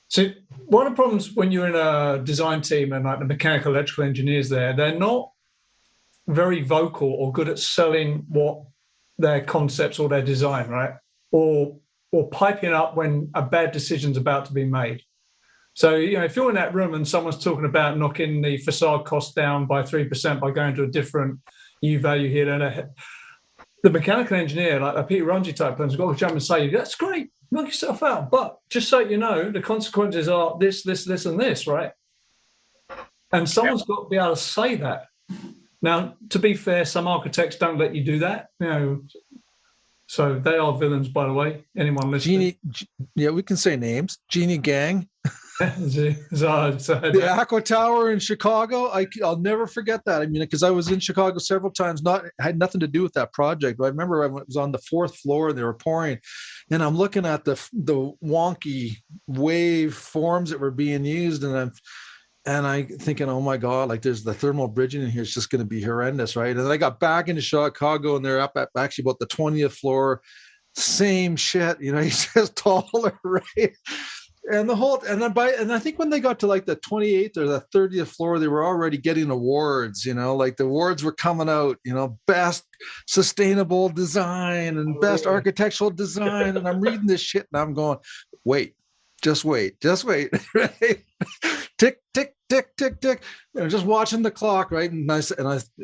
so one of the problems when you're in a design team and like the mechanical, electrical engineers there, they're not very vocal or good at selling what their concepts or their design, right? Or piping up when a bad decision's about to be made. So, if you're in that room and someone's talking about knocking the facade cost down by 3% by going to a different U value here, and the mechanical engineer, like a Peter Rungy type person, has got to jump and say, that's great, knock yourself out. But just so you know, the consequences are this, and this, right? And someone's got to be able to say that. Now, to be fair, some architects don't let you do that, So they are villains, by the way. Anyone listening? We can say names. Genie Gang. The Aqua Tower in Chicago. I'll never forget that. I mean, because I was in Chicago several times. Had nothing to do with that project. But I remember I was on the 4th floor and they were pouring, and I'm looking at the wonky wave forms that were being used, and I'm thinking, oh my God, like there's the thermal bridging in here. It's just going to be horrendous, right? And then I got back into Chicago, and they're up at actually about the 20th floor. Same shit, he's just taller, right? And I think when they got to like the 28th or the 30th floor, they were already getting awards, like the awards were coming out, best sustainable design and best architectural design. And I'm reading this shit and I'm going, just wait, right? Tick, tick, tick, tick, tick. And just watching the clock, right? And I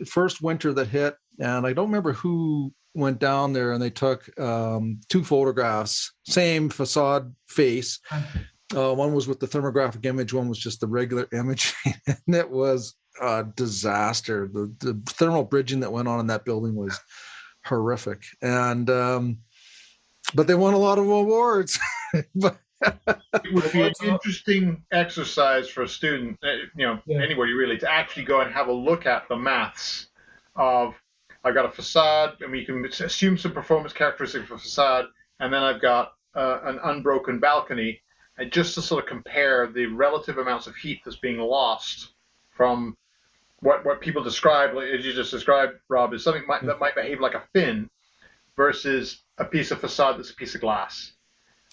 first winter that hit, and I don't remember who went down there, and they took 2 photographs, same facade face. One was with the thermographic image, one was just the regular image, and it was a disaster. The thermal bridging that went on in that building was horrific, and but they won a lot of awards. But it would be an interesting exercise for a student, anybody really, to actually go and have a look at the maths of, I've got a facade, and we can assume some performance characteristics of a facade, and then I've got an unbroken balcony, and just to sort of compare the relative amounts of heat that's being lost from what people describe, as you just described, Rob, is something that might behave like a fin versus a piece of facade that's a piece of glass.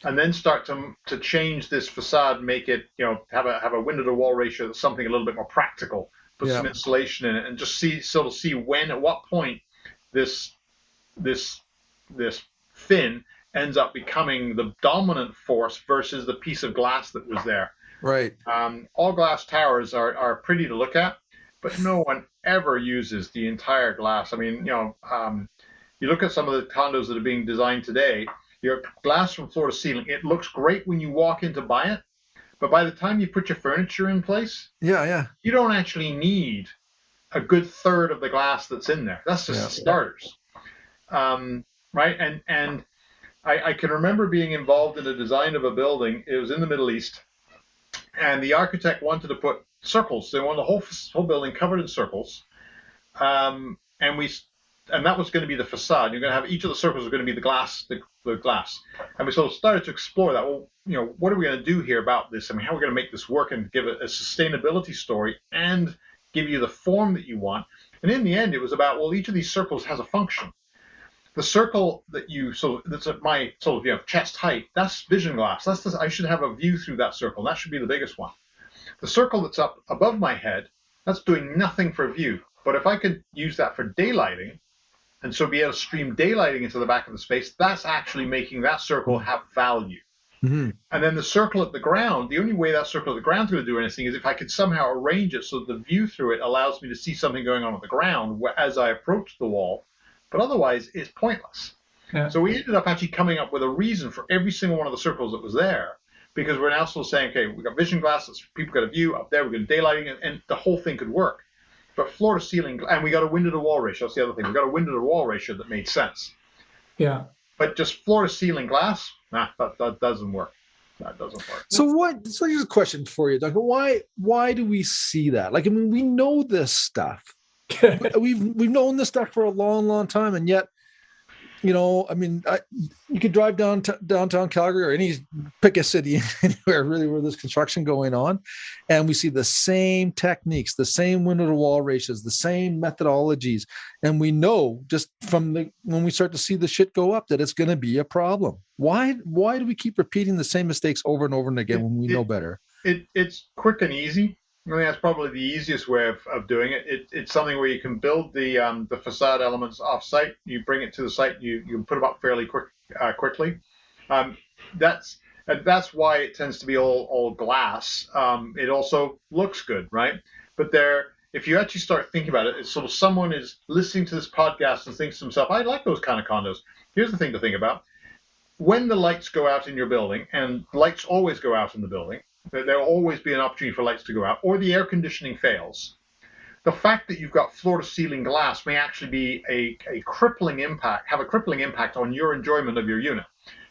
And then start to change this facade, make it, have a window to wall ratio that's something a little bit more practical. Put some insulation in it, and just see when, at what point, this fin ends up becoming the dominant force versus the piece of glass that was there. Right. All glass towers are pretty to look at. but no one ever uses the entire glass. I mean, you look at some of the condos that are being designed today, your glass from floor to ceiling, it looks great when you walk in to buy it, but by the time you put your furniture in place, Yeah. you don't actually need a good third of the glass that's in there. That's just the starters. Right? And I can remember being involved in the design of a building. It was in the Middle East, and the architect wanted to put circles. They wanted the whole building covered in circles, and that was going to be the facade. You're going to have each of the circles are going to be the glass, the glass. And we sort of started to explore that. Well, what are we going to do here about this? I mean, how are we going to make this work and give it a sustainability story and give you the form that you want? And in the end, it was about, well, each of these circles has a function. The circle that's at my sort of chest height, that's vision glass. I should have a view through that circle. That should be the biggest one. The circle that's up above my head, that's doing nothing for view. But if I could use that for daylighting, and so be able to stream daylighting into the back of the space, that's actually making that circle have value. Mm-hmm. And then the circle at the ground, the only way that circle at the ground is going to do anything is if I could somehow arrange it so the view through it allows me to see something going on at the ground as I approach the wall. But otherwise, it's pointless. Yeah. So we ended up actually coming up with a reason for every single one of the circles that was there, because we're now still saying, okay, we've got vision glass, people got a view up there, we're going to daylighting, and the whole thing could work. But floor to ceiling, and we got a window to wall ratio. That's the other thing. We got a window to wall ratio that made sense. Yeah. But just floor to ceiling glass, that doesn't work. That doesn't work. So here's a question for you, Duncan. Why do we see that? Like, I mean, we know this stuff. We've known this stuff for a long, long time, and yet, I mean, you could drive downtown Calgary or pick a city anywhere really where there's construction going on, and we see the same techniques, the same window to wall ratios, the same methodologies, and we know just from when we start to see the shit go up that it's going to be a problem. Why do we keep repeating the same mistakes over and over and again when we know better? It's quick and easy. I think that's probably the easiest way of doing it. It's something where you can build the facade elements off-site. You bring it to the site. You can put them up fairly quickly. That's why it tends to be all glass. It also looks good, right? But if you actually start thinking about it, it's sort of someone is listening to this podcast and thinks to himself, I like those kind of condos. Here's the thing to think about. When the lights go out in your building, and lights always go out in the building, there'll always be an opportunity for lights to go out, or the air conditioning fails. The fact that you've got floor-to-ceiling glass may actually be have a crippling impact on your enjoyment of your unit,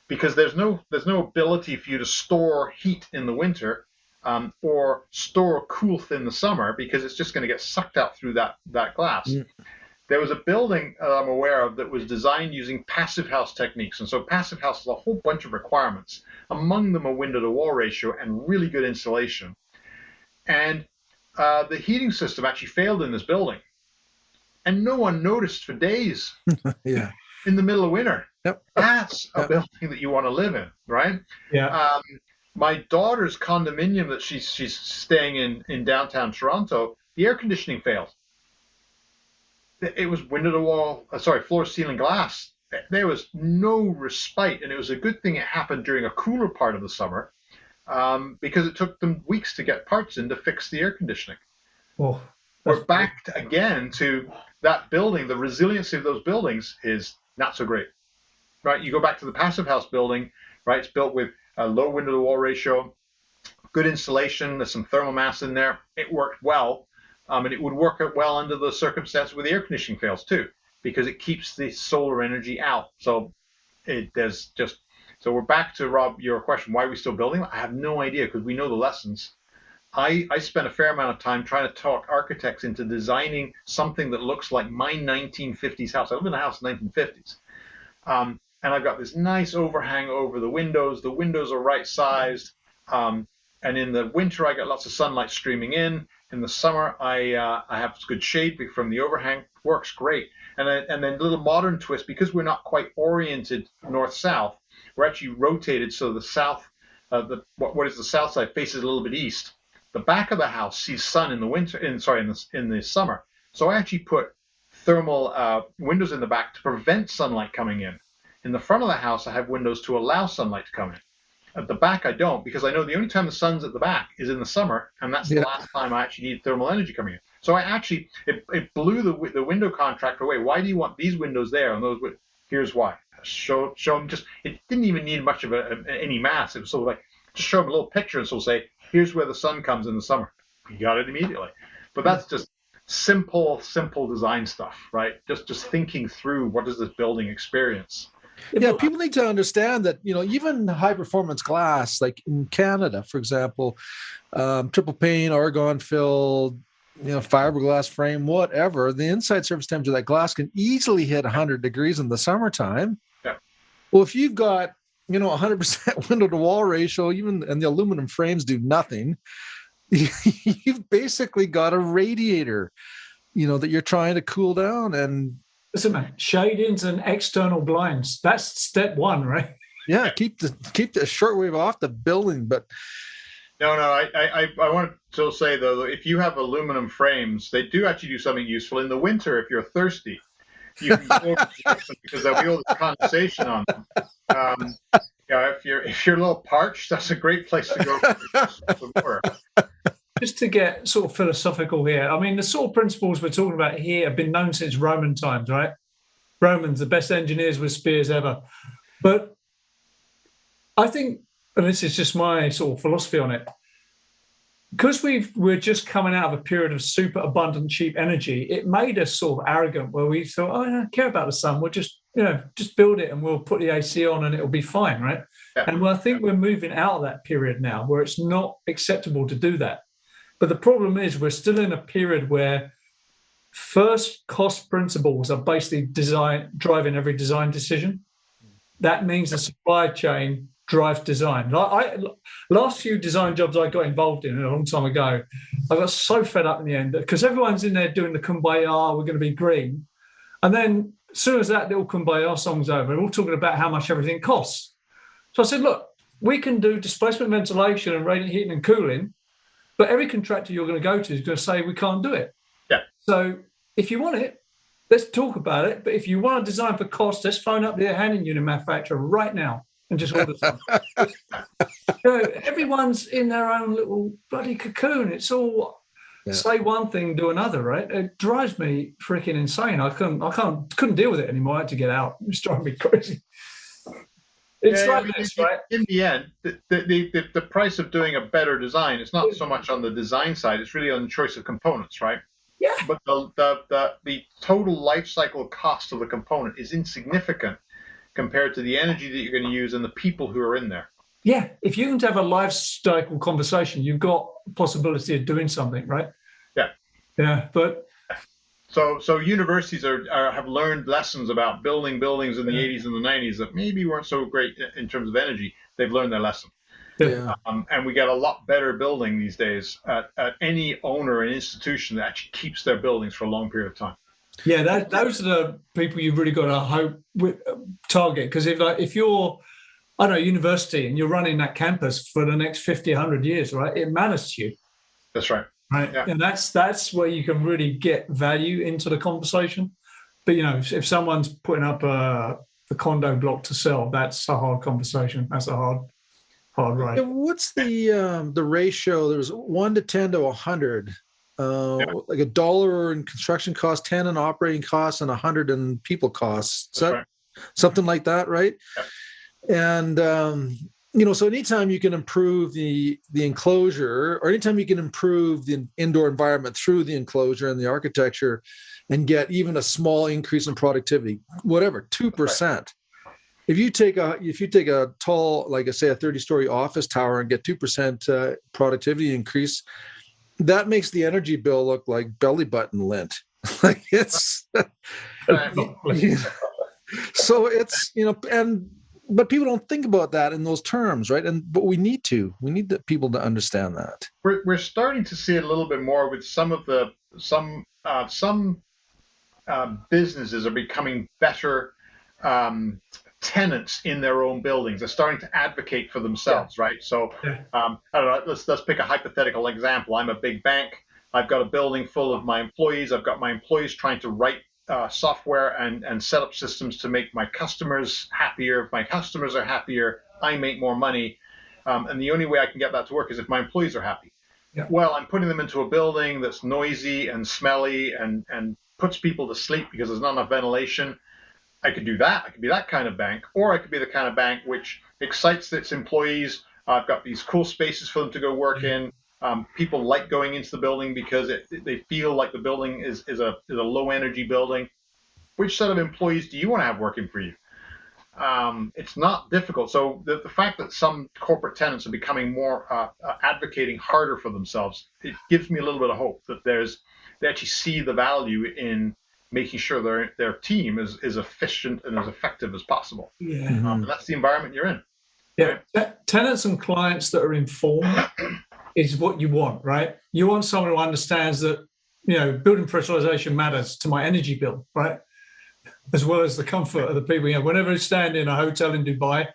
because there's no ability for you to store heat in the winter or store coolth in the summer, because it's just going to get sucked out through that glass. Mm. There was a building I'm aware of that was designed using passive house techniques. And so passive house has a whole bunch of requirements, among them a window to wall ratio and really good insulation. And the heating system actually failed in this building. And no one noticed for days. Yeah. In the middle of winter. Yep. That's a building that you want to live in, right? Yeah. My daughter's condominium that she's staying in downtown Toronto, the air conditioning failed. It was floor to ceiling glass. There was no respite, and it was a good thing it happened during a cooler part of the summer, because it took them weeks to get parts in to fix the air conditioning. Oh, we're back again to that building. The resiliency of those buildings is not so great, right? You go back to the passive house building, right? It's built with a low window to wall ratio, good insulation. There's some thermal mass in there. It worked well. And it would work out well under the circumstances where the air conditioning fails too, because it keeps the solar energy out. So so we're back to, Rob, your question, why are we still building? I have no idea, because we know the lessons. I spent a fair amount of time trying to talk architects into designing something that looks like my 1950s house. I live in a house in the 1950s. And I've got this nice overhang over the windows. The windows are right sized. And in the winter, I get lots of sunlight streaming in. In the summer, I have good shade from the overhang. Works great. And then a little modern twist, because we're not quite oriented north-south, we're actually rotated so the south, what is the south side, faces a little bit east. The back of the house sees sun in the summer. So I actually put thermal windows in the back to prevent sunlight coming in. In the front of the house, I have windows to allow sunlight to come in. At the back, I don't, because I know the only time the sun's at the back is in the summer, and that's the last time I actually need thermal energy coming in. So I actually, it blew the window contractor away. Why do you want these windows there and those? Here's why. Show them just. It didn't even need much of any mass. It was sort of like just show them a little picture and so say, here's where the sun comes in the summer. You got it immediately. But that's just simple design stuff, right? Just thinking through what is this building experience. Yeah, people need to understand that, even high performance glass, like in Canada, for example, triple pane, argon filled, fiberglass frame, whatever, the inside surface temperature of that glass can easily hit 100 degrees in the summertime. Yeah. Well, if you've got, 100% window to wall ratio, and the aluminum frames do nothing, you've basically got a radiator, that you're trying to cool down. And listen, man, shadings and external blinds, that's step one, right? Yeah, keep the shortwave off the building. But no, I want to say though, if you have aluminum frames, they do actually do something useful in the winter. If you're thirsty, you can go because there'll be all this condensation on them. If you're a little parched, that's a great place to go for more. Just to get sort of philosophical here, I mean, the sort of principles we're talking about here have been known since Roman times, right? Romans, the best engineers with spears ever. But I think, and this is just my sort of philosophy on it, because we're just coming out of a period of super abundant, cheap energy, it made us sort of arrogant where we thought, I don't care about the sun. We'll just build it and we'll put the AC on and it'll be fine, right? Yeah. And I think we're moving out of that period now where it's not acceptable to do that. But the problem is we're still in a period where first cost principles are basically driving every design decision. That means the supply chain drives design. Last few design jobs I got involved in a long time ago, I got so fed up in the end because everyone's in there doing the Kumbaya, we're going to be green. And then as soon as that little Kumbaya song's over, we're all talking about how much everything costs. So I said, look, we can do displacement ventilation and radiant heating and cooling, but every contractor you're going to go to is going to say we can't do it. Yeah. So if you want it, let's talk about it. But if you want to design for cost, let's phone up the handing unit manufacturer right now and just order some. Everyone's in their own little bloody cocoon. It's all say one thing, do another, right? It drives me freaking insane. I couldn't deal with it anymore. I had to get out. It's driving me crazy. It's right? In the end, the price of doing a better design is not so much on the design side; it's really on the choice of components, right? Yeah. But the total life cycle cost of the component is insignificant compared to the energy that you're going to use and the people who are in there. Yeah. If you can have a life cycle conversation, you've got a possibility of doing something, right? Yeah. Yeah. But So universities have learned lessons about building buildings in the 80s and the 90s that maybe weren't so great in terms of energy. They've learned their lesson. Yeah. And we get a lot better building these days at any owner and institution that actually keeps their buildings for a long period of time. Yeah, those are the people you've really got to target. Because if you're, I don't know, university and you're running that campus for the next 50, 100 years, right, it matters to you. That's right. Right. Yeah. And that's where you can really get value into the conversation. But, if someone's putting up the condo block to sell, that's a hard conversation. That's a hard right. And what's the ratio? There's 1 to 10 to 100. Like $1 in construction costs, 10 in operating costs, and 100 in people costs. Is that right? Something like that, right? Yeah. And so anytime you can improve the enclosure, or anytime you can improve the indoor environment through the enclosure and the architecture, and get even a small increase in productivity, whatever, 2%. Right. If you take a tall, like I say, a 30-story office tower and get 2% productivity increase, that makes the energy bill look like belly button lint. Like it's so it's but people don't think about that in those terms, right? But we need the people to understand that. We're starting to see it a little bit more with some businesses are becoming better tenants in their own buildings. They're starting to advocate for themselves, right? So I don't know. Let's pick a hypothetical example. I'm a big bank. I've got a building full of my employees. I've got my employees trying to write software and set up systems to make my customers happier. If my customers are happier, I make more money. And the only way I can get that to work is if my employees are happy. well, I'm putting them into a building that's noisy and smelly and puts people to sleep because there's not enough ventilation. I could do that. I could be that kind of bank, or I could be the kind of bank which excites its employees. I've got these cool spaces for them to go work in. People like going into the building because they feel like the building is a low energy building. Which set of employees do you want to have working for you? It's not difficult. So the fact that some corporate tenants are becoming more advocating harder for themselves, it gives me a little bit of hope that they actually see the value in making sure their team is efficient and as effective as possible. Yeah. And that's the environment you're in. Yeah. Tenants and clients that are informed is what you want, right? You want someone who understands that, building pressurization matters to my energy bill, right? As well as the comfort of the people. Whenever you stand in a hotel in Dubai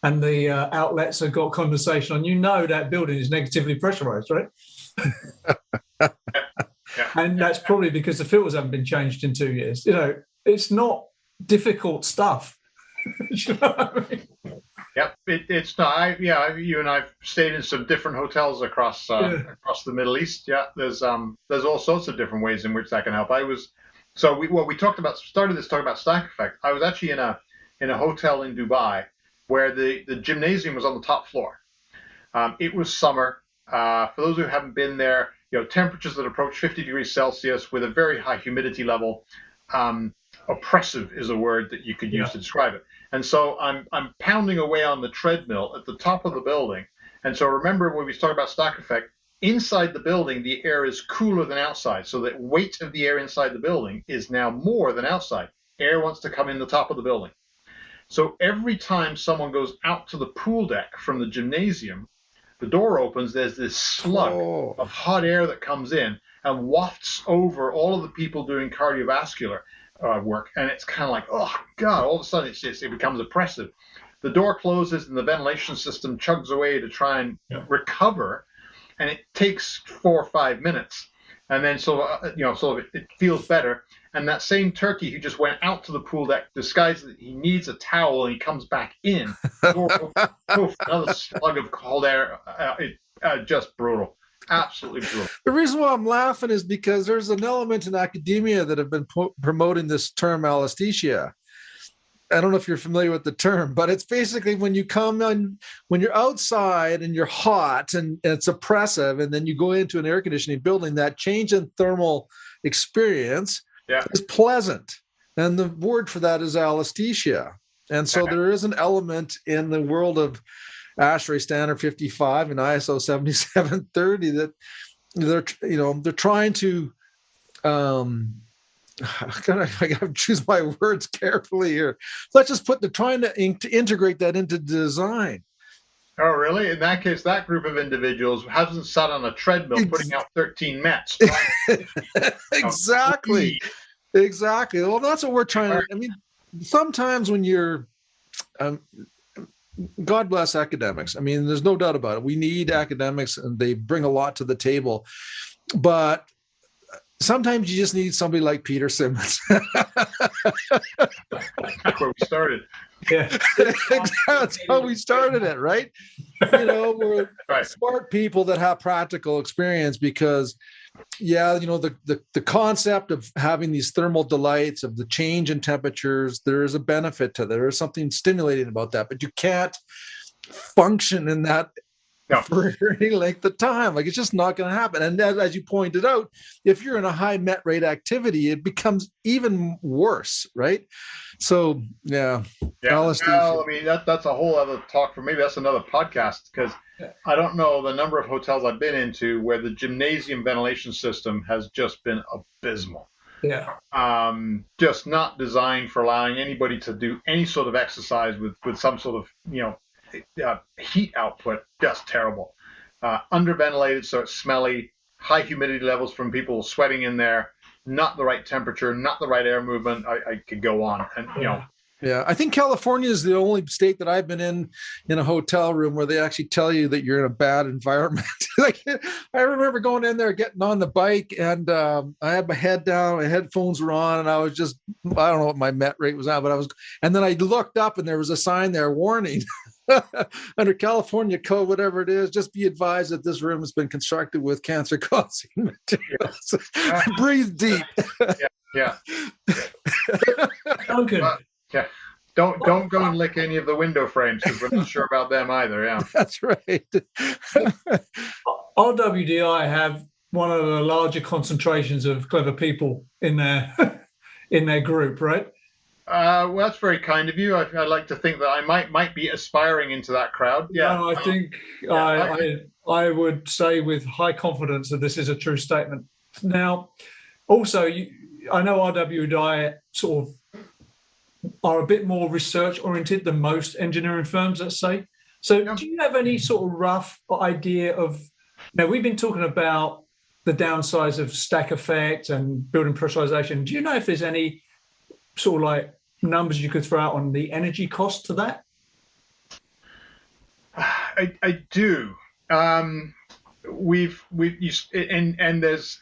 and the outlets have got condensation on, that building is negatively pressurized, right? And that's probably because the filters haven't been changed in 2 years. It's not difficult stuff. You know what I mean? Yep, it's not. You and I've stayed in some different hotels across the Middle East. Yeah, there's all sorts of different ways in which that can help. We started this talking about stack effect. I was actually in a hotel in Dubai where the gymnasium was on the top floor. It was summer. For those who haven't been there, temperatures that approach 50 degrees Celsius with a very high humidity level. Oppressive is a word that you could use to describe it. And so I'm pounding away on the treadmill at the top of the building. And so remember when we talk about stack effect, inside the building, the air is cooler than outside. So the weight of the air inside the building is now more than outside. Air wants to come in the top of the building. So every time someone goes out to the pool deck from the gymnasium, the door opens, there's this slug of hot air that comes in and wafts over all of the people doing cardiovascular work. And it's kind of like, oh, God, all of a sudden it becomes oppressive. The door closes and the ventilation system chugs away to try and recover. And it takes 4 or 5 minutes. And then it feels better. And that same turkey who just went out to the pool deck disguised that he needs a towel and he comes back in. Another slug of cold air. Just brutal. Absolutely brutal. The reason why I'm laughing is because there's an element in academia that have been promoting this term allostesia. I don't know if you're familiar with the term, but it's basically when you come in, when you're outside and you're hot and it's oppressive, and then you go into an air conditioning building, that change in thermal experience is pleasant. And the word for that is allostesia. And so there is an element in the world of ASHRAE Standard 55 and ISO 7730 that they're trying to I gotta choose my words carefully here. Let's just they're trying to integrate that into design. Oh, really? In that case, that group of individuals hasn't sat on a treadmill putting out 13 METs. Exactly. Well, that's what we're trying to. I mean, sometimes when you're, God bless academics. I mean, there's no doubt about it. We need academics, and they bring a lot to the table. But sometimes you just need somebody like Peter Simmons. That's where we started. Yeah, that's how we started it, right? We're smart people that have practical experience because, the concept of having these thermal delights of the change in temperatures, there is a benefit to that. There is something stimulating about that, but you can't function in that for any length of time. Like, it's just not going to happen. And as you pointed out, if you're in a high MET rate activity, it becomes even worse, right? So, Well, I mean, that's a whole other talk for maybe that's another podcast, because I don't know the number of hotels I've been into where the gymnasium ventilation system has just been abysmal. Yeah. Just not designed for allowing anybody to do any sort of exercise with some sort of, heat output. Just terrible. Underventilated, so it's smelly, high humidity levels from people sweating in there, not the right temperature, not the right air movement. I could go on. And, Yeah, I think California is the only state that I've been in a hotel room where they actually tell you that you're in a bad environment. Like, I remember going in there, getting on the bike, and I had my head down, my headphones were on, and I don't know what my MET rate was at, but and then I looked up and there was a sign there warning under California code, whatever it is, just be advised that this room has been constructed with cancer-causing materials. Breathe deep. Yeah. Duncan. Yeah. Don't go and lick any of the window frames because we're not sure about them either. Yeah. That's right. RWDI have one of the larger concentrations of clever people in their in their group, right? Well, that's very kind of you. I like to think that I might be aspiring into that crowd. Yeah. No, I think I would say with high confidence that this is a true statement. Now, also, I know RWDI sort of are a bit more research oriented than most engineering firms, let's say. So do you have any sort of rough idea of, now we've been talking about the downsides of stack effect and building pressurization. Do you know if there's any sort of like numbers you could throw out on the energy cost to that? I do. And there's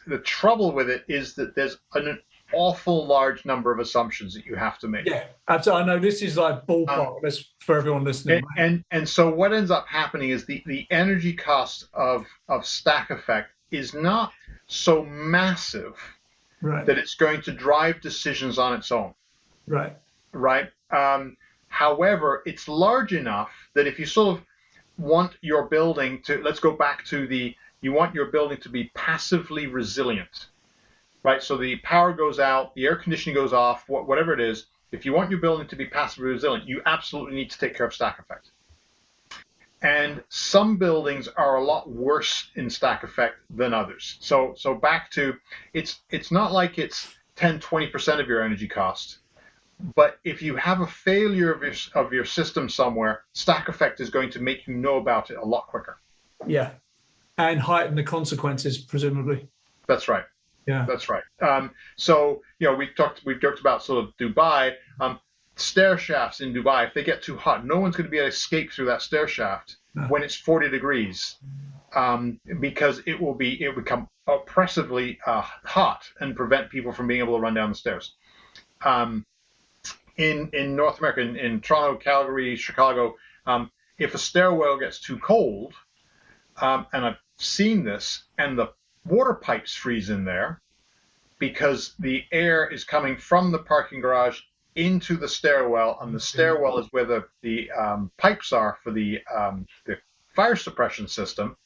the trouble with it is that there's an awful large number of assumptions that you have to make. Yeah, absolutely. I know this is like ballpark. That's for everyone listening. And so what ends up happening is the energy cost of stack effect is not so massive that it's going to drive decisions on its own. Right. However, it's large enough that if you sort of want your building to, let's go back to you want your building to be passively resilient. Right, so the power goes out, the air conditioning goes off, whatever it is. If you want your building to be passively resilient, you absolutely need to take care of stack effect. And some buildings are a lot worse in stack effect than others. So back to, it's not like it's 10-20% of your energy cost, but if you have a failure of your system somewhere, stack effect is going to make you know about it a lot quicker. Yeah, and heighten the consequences, presumably. That's right. Yeah, that's right. So we've talked about sort of Dubai. Stair shafts in Dubai, if they get too hot, no one's going to be able to escape through that stair shaft when it's 40 degrees, because it will become oppressively hot and prevent people from being able to run down the stairs. In North America, in Toronto, Calgary, Chicago, if a stairwell gets too cold, and I've seen this, and the water pipes freeze in there because the air is coming from the parking garage into the stairwell, and the stairwell is where the pipes are for the fire suppression system.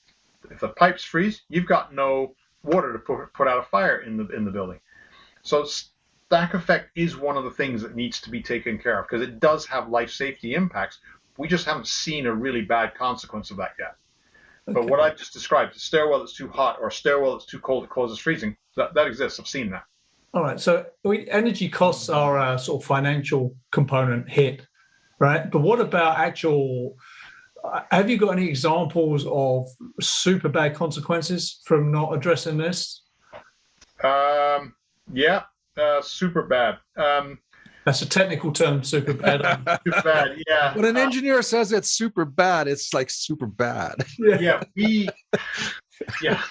If the pipes freeze, you've got no water to put out a fire in the building. So stack effect is one of the things that needs to be taken care of because it does have life safety impacts. We just haven't seen a really bad consequence of that yet. But what I've just described, a stairwell that's too hot or a stairwell that's too cold that causes freezing, that exists. I've seen that. All right. So energy costs are a sort of financial component hit, right? But what about have you got any examples of super bad consequences from not addressing this? Yeah, super bad. That's a technical term, super bad. Super bad, yeah. When an engineer says it's super bad, it's like super bad. Yeah,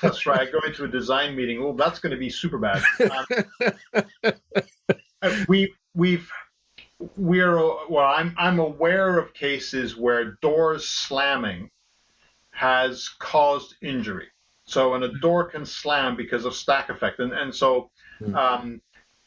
that's right. I go into a design meeting. Oh, that's going to be super bad. I'm aware of cases where doors slamming has caused injury. So, when a door can slam because of stack effect, and so.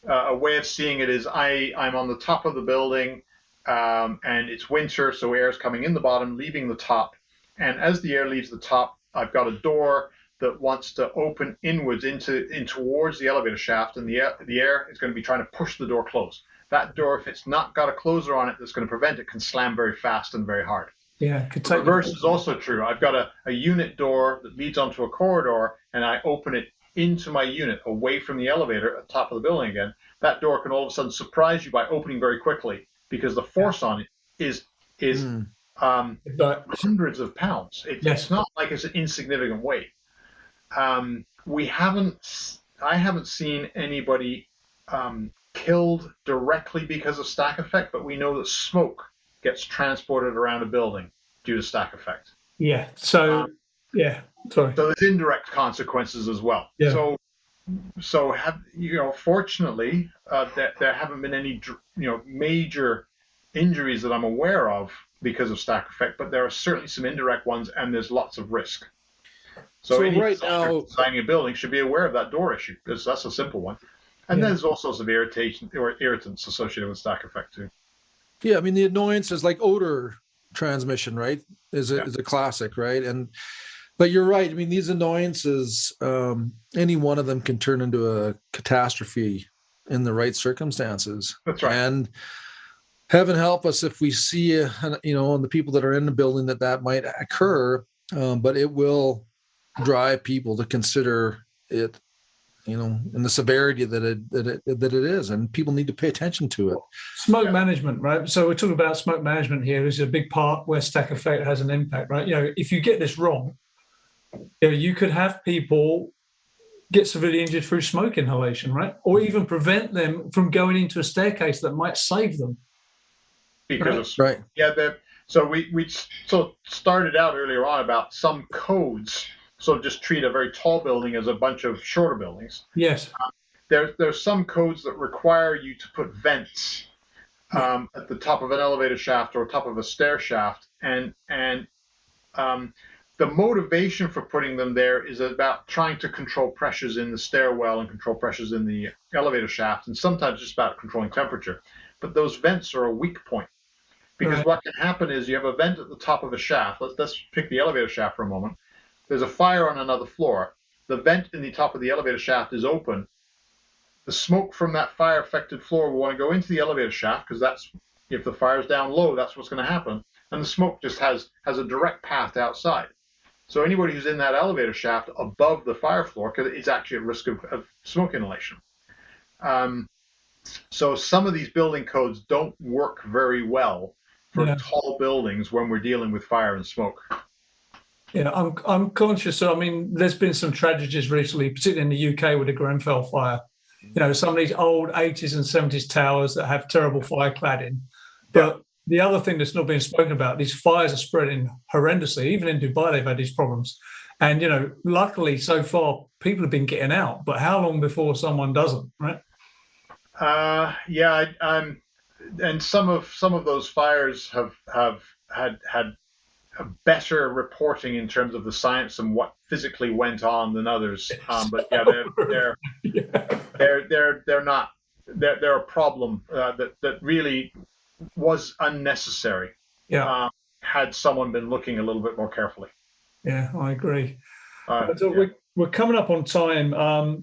A way of seeing it is I'm on the top of the building, and it's winter, so air is coming in the bottom, leaving the top. And as the air leaves the top, I've got a door that wants to open inwards in towards the elevator shaft, and the air is going to be trying to push the door closed. That door, if it's not got a closer on it that's going to prevent it, can slam very fast and very hard. Yeah, the reverse is also true. I've got a unit door that leads onto a corridor, and I open it into my unit away from the elevator at the top of the building again. That door can all of a sudden surprise you by opening very quickly because the force on it is hundreds of pounds. It's not like it's an insignificant weight. I haven't seen anybody killed directly because of stack effect, but we know that smoke gets transported around a building due to stack effect. Yeah. So sorry. So there's indirect consequences as well. Yeah. So fortunately, there haven't been any major injuries that I'm aware of because of stack effect, but there are certainly some indirect ones, and there's lots of risk. So any right designer now, designing a building should be aware of that door issue, because that's a simple one. And there's all sorts of irritation or irritants associated with stack effect too. yeah, I mean the annoyance is like odor transmission, right? Is a classic, right? But you're right. I mean, these annoyances, any one of them can turn into a catastrophe in the right circumstances. That's right. And heaven help us if we see, on the people that are in the building that might occur, but it will drive people to consider it, in the severity that it is, and people need to pay attention to it. Smoke management, right? So we're talking about smoke management here. This is a big part where stack effect has an impact, right? If you get this wrong, you could have people get severely injured through smoke inhalation, right? Or even prevent them from going into a staircase that might save them. Because right. Yeah, so we started out earlier on about some codes. So just treat a very tall building as a bunch of shorter buildings. Yes. There's some codes that require you to put vents at the top of an elevator shaft or top of a stair shaft, and the motivation for putting them there is about trying to control pressures in the stairwell and control pressures in the elevator shaft, and sometimes just about controlling temperature. But those vents are a weak point, because what can happen is you have a vent at the top of a shaft. Let's pick the elevator shaft for a moment. There's a fire on another floor. The vent in the top of the elevator shaft is open. The smoke from that fire-affected floor will want to go into the elevator shaft, because that's, if the fire's down low, that's what's going to happen. And the smoke just has a direct path outside. So anybody who's in that elevator shaft above the fire floor is actually at risk of smoke inhalation. So some of these building codes don't work very well for tall buildings when we're dealing with fire and smoke. I'm conscious. So, I mean, there's been some tragedies recently, particularly in the UK with the Grenfell fire. Some of these old 80s and 70s towers that have terrible fire cladding. But the other thing that's not being spoken about, these fires are spreading horrendously. Even in Dubai, they've had these problems. And, luckily, so far, people have been getting out. But how long before someone doesn't, right? And some of those fires have had better reporting in terms of the science and what physically went on than others. But they're a problem that really was unnecessary. Had someone been looking a little bit more carefully. Yeah, I agree. We're coming up on time. I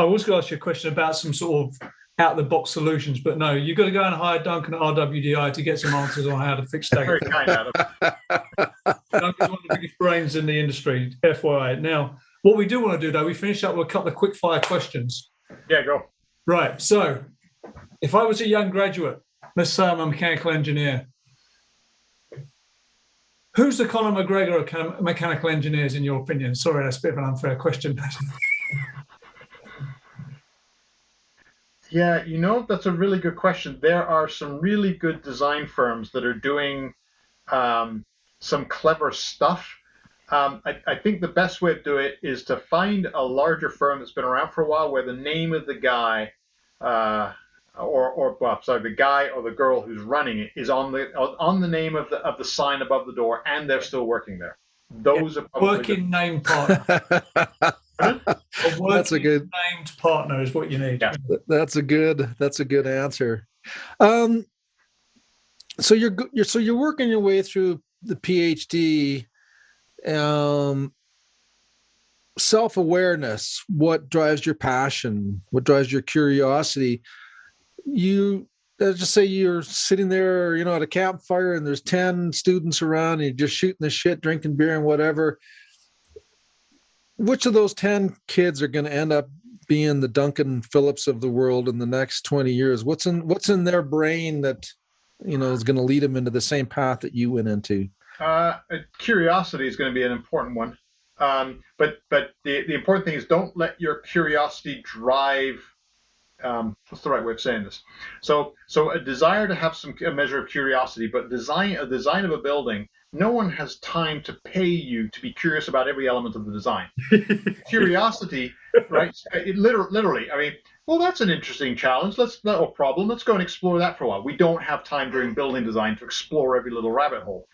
was going to ask you a question about some sort of out-the-box solutions, but no, you've got to go and hire Duncan at RWDI to get some answers on how to fix stack effect. Very kind, Adam. Duncan's one of the biggest brains in the industry, FYI. Now, what we do want to do, though, we finish up with a couple of quick-fire questions. Yeah, go. Right, so if I was a young graduate, let's say I'm a mechanical engineer, who's the Conor McGregor of mechanical engineers, in your opinion? Sorry, that's a bit of an unfair question. Yeah, that's a really good question. There are some really good design firms that are doing some clever stuff. I think the best way to do it is to find a larger firm that's been around for a while, where the name of the guy, the guy or the girl who's running it is on the name of the sign above the door, and they're still working there. Those are working name partner. That's a good named partner is what you need. Yeah. That's a good answer. So you're working your way through the PhD. Self-awareness, what drives your passion, what drives your curiosity. Let's just say you're sitting there, at a campfire, and there's 10 students around, and you're just shooting the shit, drinking beer and whatever. Which of those 10 kids are going to end up being the Duncan Phillips of the world in the next 20 years? What's in their brain that, is going to lead them into the same path that you went into? Curiosity is going to be an important one. But the important thing is, don't let your curiosity drive. What's the right way of saying this? So a desire to have a measure of curiosity, but a design of a building, no one has time to pay you to be curious about every element of the design. Curiosity, right? Literally, I mean, well, that's an interesting challenge. No problem. Let's go and explore that for a while. We don't have time during building design to explore every little rabbit hole.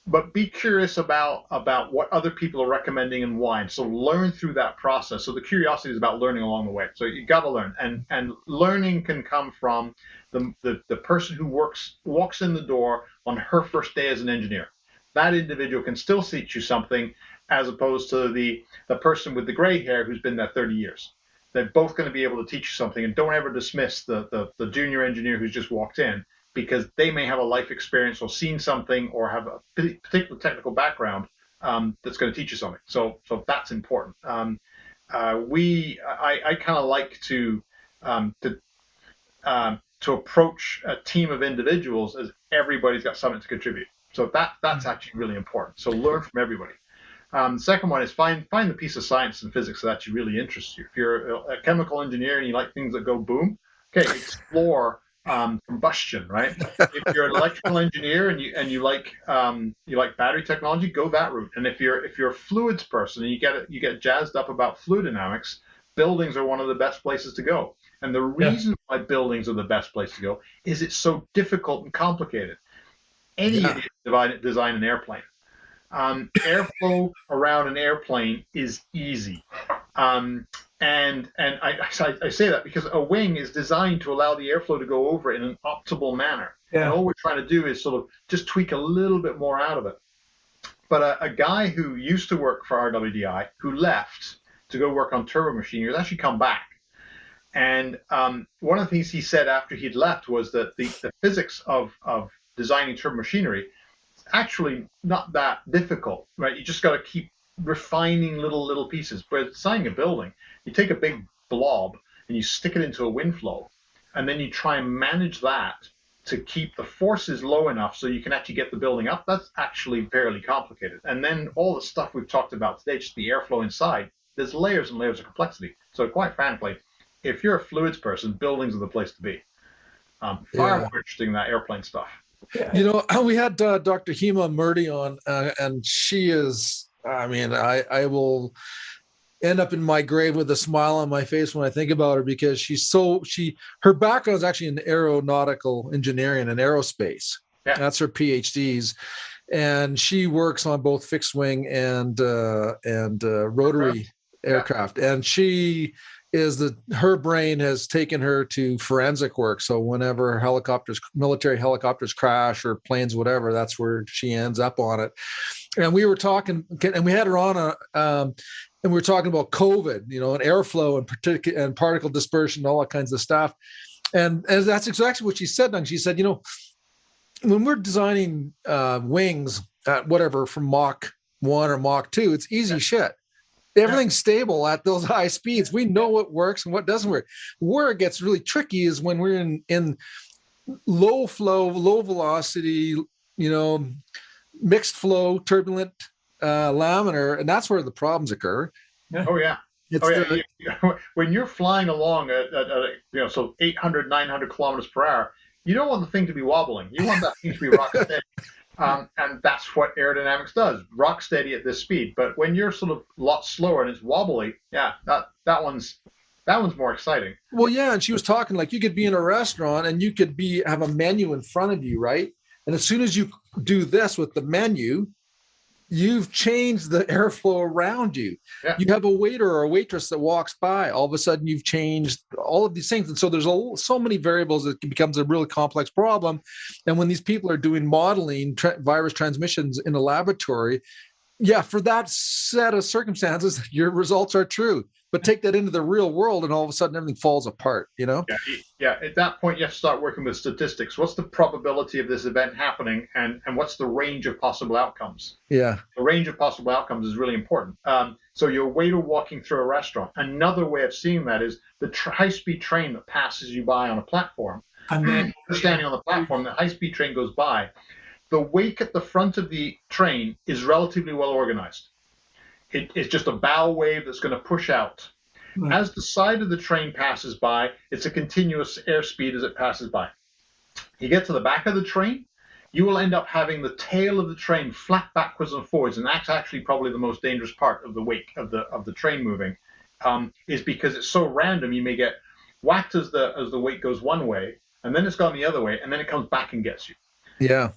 But be curious about what other people are recommending and why. And so learn through that process. So the curiosity is about learning along the way. So you got to learn, and learning can come from the person who walks in the door on her first day as an engineer. That individual can still teach you something, as opposed to the person with the gray hair who's been there 30 years. They're both going to be able to teach you something, and don't ever dismiss the junior engineer who's just walked in, because they may have a life experience or seen something or have a particular technical background that's going to teach you something. So that's important. I kind of like to approach a team of individuals as everybody's got something to contribute. So that's actually really important. So learn from everybody. Second one is find the piece of science and physics that actually really interests you. If you're a chemical engineer and you like things that go boom, okay, explore combustion, right? If you're an electrical engineer and you like battery technology, go that route. And if you're a fluids person and you get jazzed up about fluid dynamics, buildings are one of the best places to go. And the reason why buildings are the best place to go is it's so difficult and complicated. Any idiot can design an airplane. Airflow around an airplane is easy. And I say that because a wing is designed to allow the airflow to go over it in an optimal manner. Yeah. And all we're trying to do is sort of just tweak a little bit more out of it. But a guy who used to work for RWDI, who left to go work on turbo machinery, has actually come back. And one of the things he said after he'd left was that the physics of designing turbo machinery is actually not that difficult, right? You just got to keep refining little pieces. But designing a building, you take a big blob and you stick it into a wind flow, and then you try and manage that to keep the forces low enough so you can actually get the building up. That's actually fairly complicated. And then all the stuff we've talked about today, just the airflow inside, there's layers and layers of complexity. So quite frankly, if you're a fluids person, buildings are the place to be. Far more interesting than that airplane stuff. You know, we had Dr. Hema Murdy on, and she is, I mean, I will end up in my grave with a smile on my face when I think about her, because her background is actually in aeronautical engineering and aerospace. Yeah. That's her PhDs. And she works on both fixed wing and rotary aircraft. And her brain has taken her to forensic work. So whenever military helicopters crash or planes, whatever, that's where she ends up on it. And we were talking, and we had her on and we were talking about COVID, you know, and airflow and particle dispersion, all that kinds of stuff. And that's exactly what she said. Duncan. She said, you know, when we're designing wings at whatever from Mach 1 or Mach 2, it's easy shit. Everything's stable at those high speeds. We know what works and what doesn't work. Where it gets really tricky is when we're in low flow, low velocity, you know, mixed flow, turbulent, laminar, and that's where the problems occur. Yeah. Oh yeah. When you're flying along at so 800, 900 kilometers per hour, you don't want the thing to be wobbling. You want that thing to be rock steady. And that's what aerodynamics does, rock steady at this speed. But when you're sort of a lot slower and it's wobbly, that one's more exciting. Well, yeah, and she was talking like you could be in a restaurant and you could have a menu in front of you, right? And as soon as you do this with the menu, you've changed the airflow around you. Yeah. You have a waiter or a waitress that walks by. All of a sudden, you've changed all of these things. And so there's so many variables that it becomes a really complex problem. And when these people are doing modeling virus transmissions in a laboratory, for that set of circumstances, your results are true. But take that into the real world, and all of a sudden everything falls apart, you know? Yeah. At that point, you have to start working with statistics. What's the probability of this event happening, and what's the range of possible outcomes? Yeah. The range of possible outcomes is really important. So your waiter walking through a restaurant. Another way of seeing that is the high-speed train that passes you by on a platform. And then you're standing on the platform, the high-speed train goes by. The wake at the front of the train is relatively well organized. It's just a bow wave that's going to push out. Right. As the side of the train passes by, it's a continuous airspeed as it passes by. You get to the back of the train, you will end up having the tail of the train flap backwards and forwards, and that's actually probably the most dangerous part of the wake of the train moving. is because it's so random. You may get whacked as the weight goes one way, and then it's gone the other way, and then it comes back and gets you. Yeah.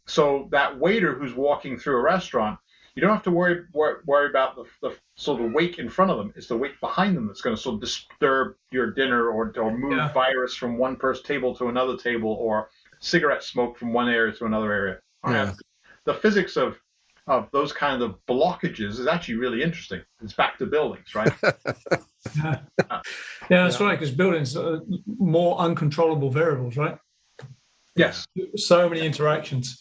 So that waiter who's walking through a restaurant, you don't have to worry about the sort of weight in front of them. It's the weight behind them that's going to sort of disturb your dinner or move virus from one person's table to another table, or cigarette smoke from one area to another area. Yeah. The physics of those kind of blockages is actually really interesting. It's back to buildings, right? Yeah, that's right, because buildings are more uncontrollable variables, right? Yes. So many interactions.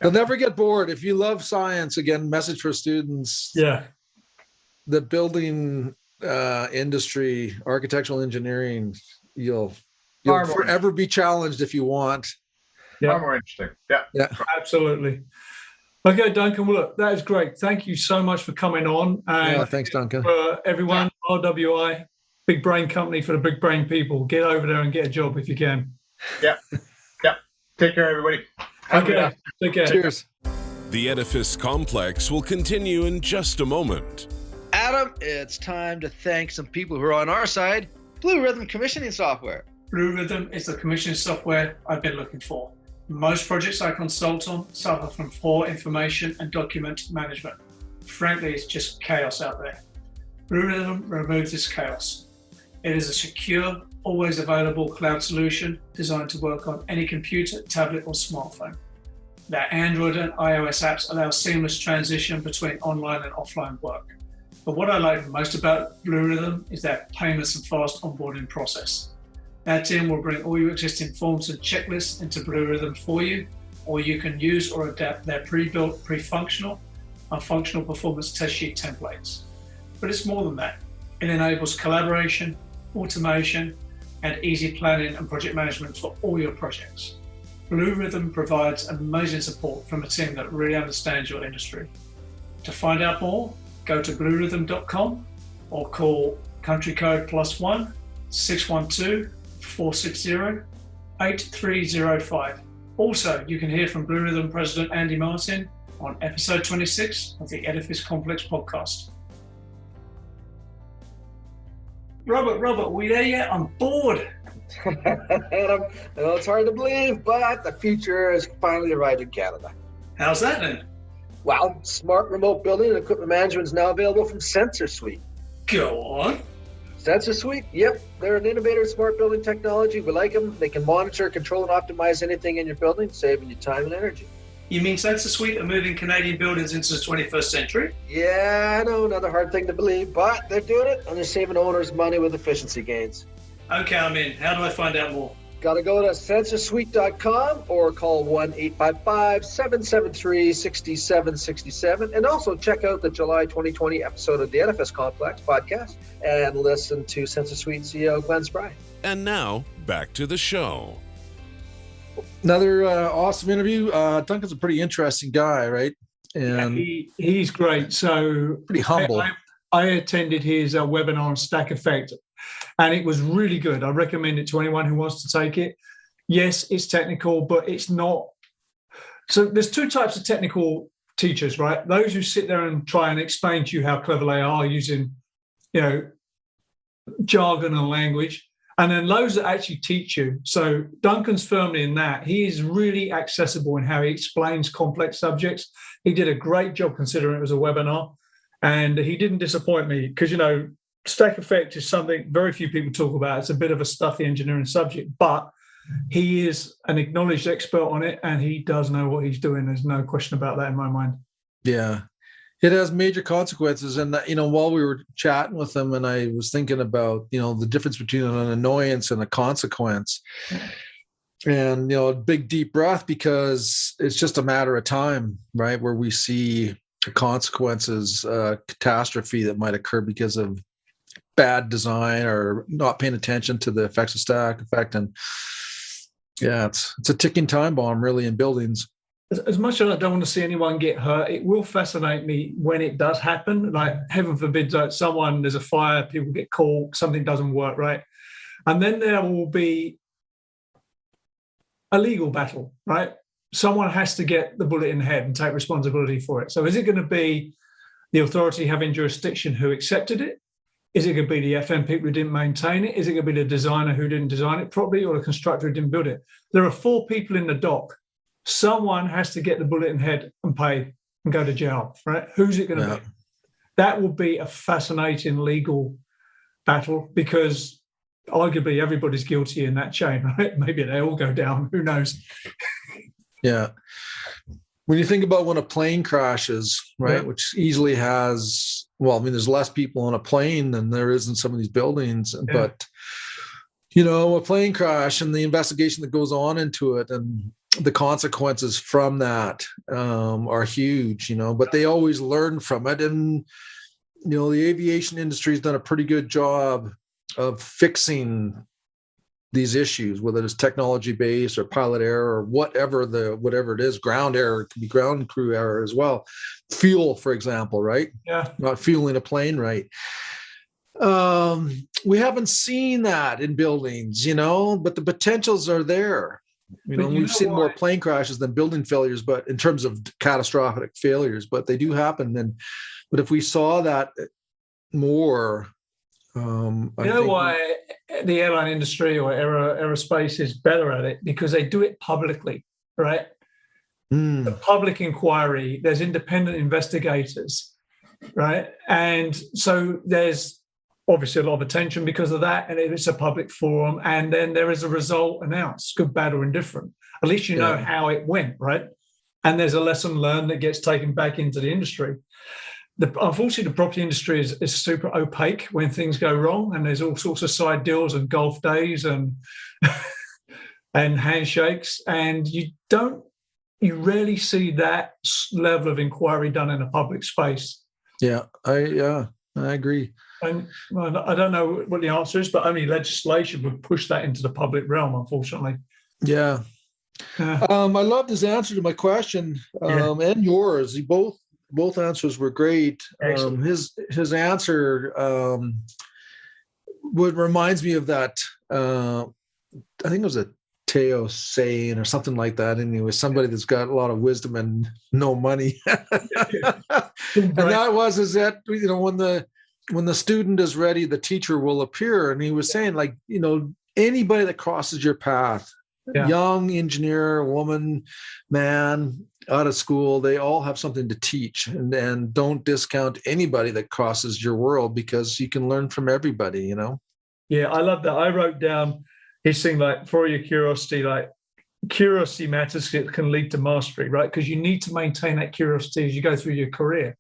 You'll never get bored. If you love science, again, message for students. Yeah. The building industry, architectural engineering, you'll forever be challenged if you want. Far more interesting. Yeah. Absolutely. Okay, Duncan, well, look, that is great. Thank you so much for coming on. And thanks, Duncan. For everyone, RWDI, big brain company for the big brain people. Get over there and get a job if you can. Yeah. Take care, everybody. Okay, take care. Cheers. The Edifice Complex will continue in just a moment. Adam, it's time to thank some people who are on our side. Blue Rhythm Commissioning Software. Blue Rhythm is the commissioning software I've been looking for. Most projects I consult on suffer from poor information and document management. Frankly, it's just chaos out there. Blue Rhythm removes this chaos. It is a secure, always available cloud solution designed to work on any computer, tablet, or smartphone. Their Android and iOS apps allow seamless transition between online and offline work. But what I like most about Blue Rhythm is their painless and fast onboarding process. Our team will bring all your existing forms and checklists into Blue Rhythm for you, or you can use or adapt their pre-built, pre-functional and functional performance test sheet templates. But it's more than that. It enables collaboration, automation, and easy planning and project management for all your projects. Blue Rhythm provides amazing support from a team that really understands your industry. To find out more, go to bluerhythm.com or call country code +1 612 460 8305. Also, you can hear from Blue Rhythm President Andy Martin on episode 26 of the Edifice Complex podcast. Robert, are we there yet? I'm bored. Adam, I know it's hard to believe, but the future has finally arrived in Canada. How's that then? Well, smart remote building and equipment management is now available from SensorSuite. Go on. SensorSuite, yep, they're an innovative smart building technology. We like them. They can monitor, control, and optimize anything in your building, saving you time and energy. You mean SensorSuite are moving Canadian buildings into the 21st century? Yeah, I know, another hard thing to believe, but they're doing it, and they're saving owners money with efficiency gains. Okay, I'm in. How do I find out more? Got to go to sensorsuite.com or call 1-855-773-6767. And also check out the July 2020 episode of the Edifice Complex podcast and listen to SensorSuite CEO Glenn Spry. And now, back to the show. Another awesome interview. Duncan's a pretty interesting guy, right? And he's great. So pretty humble. I attended his webinar on Stack Effect, and it was really good. I recommend it to anyone who wants to take it. Yes, it's technical, but it's not. So there's two types of technical teachers, right? Those who sit there and try and explain to you how clever they are using, jargon and language. And then those that actually teach you. So Duncan's firmly in that. He is really accessible in how he explains complex subjects. He did a great job considering it was a webinar. And he didn't disappoint me because, Stack Effect is something very few people talk about. It's a bit of a stuffy engineering subject, but he is an acknowledged expert on it and he does know what he's doing. There's no question about that in my mind. Yeah. It has major consequences. And, while we were chatting with him and I was thinking about, the difference between an annoyance and a consequence and, a big deep breath, because it's just a matter of time, right? Where we see the consequences, catastrophe that might occur because of bad design or not paying attention to the effects of stack effect. And yeah, it's a ticking time bomb really in buildings. As much as I don't want to see anyone get hurt, it will fascinate me when it does happen. Like, heaven forbid, there's a fire, people get caught, something doesn't work, right? And then there will be a legal battle, right? Someone has to get the bullet in the head and take responsibility for it. So is it going to be the authority having jurisdiction who accepted it? Is it going to be the FM people who didn't maintain it? Is it going to be the designer who didn't design it properly, or the constructor who didn't build it? There are 4 people in the dock. Someone has to get the bullet in the head and pay and go to jail, right? Who's it going to be? That will be a fascinating legal battle, because arguably everybody's guilty in that chain, right? Maybe they all go down. Who knows? Yeah. When you think about when a plane crashes, right, which easily has, well, I mean, there's less people on a plane than there is in some of these buildings, but, you know, a plane crash and the investigation that goes on into it and the consequences from that are huge, you know, but they always learn from it. And, you know, the aviation industry has done a pretty good job of fixing these issues, whether it's technology based or pilot error or whatever it is. Ground error, it can be ground crew error as well. Fuel, for example, right? Yeah. Not fueling a plane right. We haven't seen that in buildings, you know, but the potentials are there. You know, we've seen more plane crashes than building failures, but in terms of catastrophic failures, but they do happen. But if we saw that more, why the airline industry or aerospace is better at it? Because they do it publicly, right? The public inquiry, there's independent investigators, right? And so there's obviously a lot of attention because of that, and it's a public forum, and then there is a result announced, good, bad, or indifferent. At least you know how it went, right? And there's a lesson learned that gets taken back into the industry. Unfortunately, the property industry is super opaque when things go wrong, and there's all sorts of side deals and golf days and and handshakes, and you rarely see that level of inquiry done in a public space. I agree. And I don't know what the answer is, but only legislation would push that into the public realm, unfortunately. Yeah. I love this answer to my question and yours. You both answers were great. His answer reminds me of that. I think it was a Teo saying or something like that. And he was somebody that's got a lot of wisdom and no money. And that is that, you know, when the student is ready, the teacher will appear. And he was saying, like, you know, anybody that crosses your path, young engineer, woman, man, out of school, they all have something to teach, and don't discount anybody that crosses your world, because you can learn from everybody, you know? Yeah, I love that. I wrote down his thing, like, for your curiosity, like, curiosity matters, it can lead to mastery, right? Because you need to maintain that curiosity as you go through your career.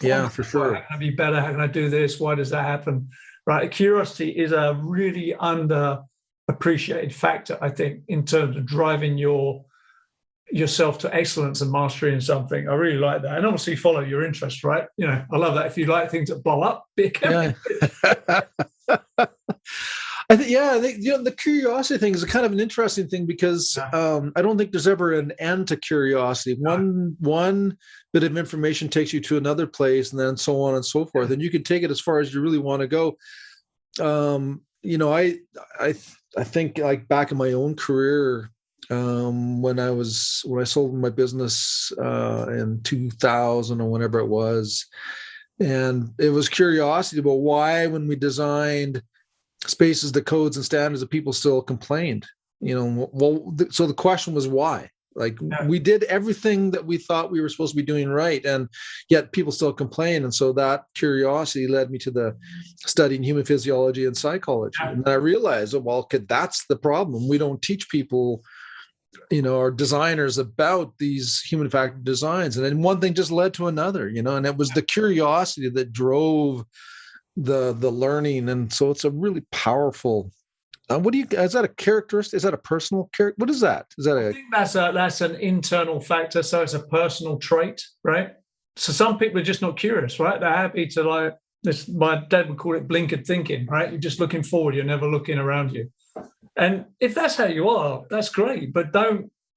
Yeah, for sure. How can I be better? How can I do this? Why does that happen? Right? Curiosity is a really underappreciated factor, I think, in terms of driving yourself to excellence and mastery in something. I really like that. And obviously follow your interest, right? You know, I love that. If you like things that blow up, be careful. I think, you know, the curiosity thing is kind of an interesting thing, because I don't think there's ever an end to curiosity. One bit of information takes you to another place, and then so on and so forth. And you can take it as far as you really want to go. You know, I think, like, back in my own career, when I sold my business in 2000 or whenever it was, and it was curiosity about why, when we designed spaces, the codes and standards, that people still complained, you know. Well, so the question was why. Like, we did everything that we thought we were supposed to be doing right, and yet people still complain. And so that curiosity led me to the studying human physiology and psychology. And I realized, well, that's the problem. We don't teach people, you know, our designers, about these human factor designs. And then one thing just led to another, you know, and it was the curiosity that drove the learning. And so it's a really powerful. Is that a characteristic? Is that a personal character? What is that? I think that's an internal factor. So it's a personal trait, right? So some people are just not curious, right? They're happy to, like this. My dad would call it blinkered thinking, right? You're just looking forward. You're never looking around you. And if that's how you are, that's great. But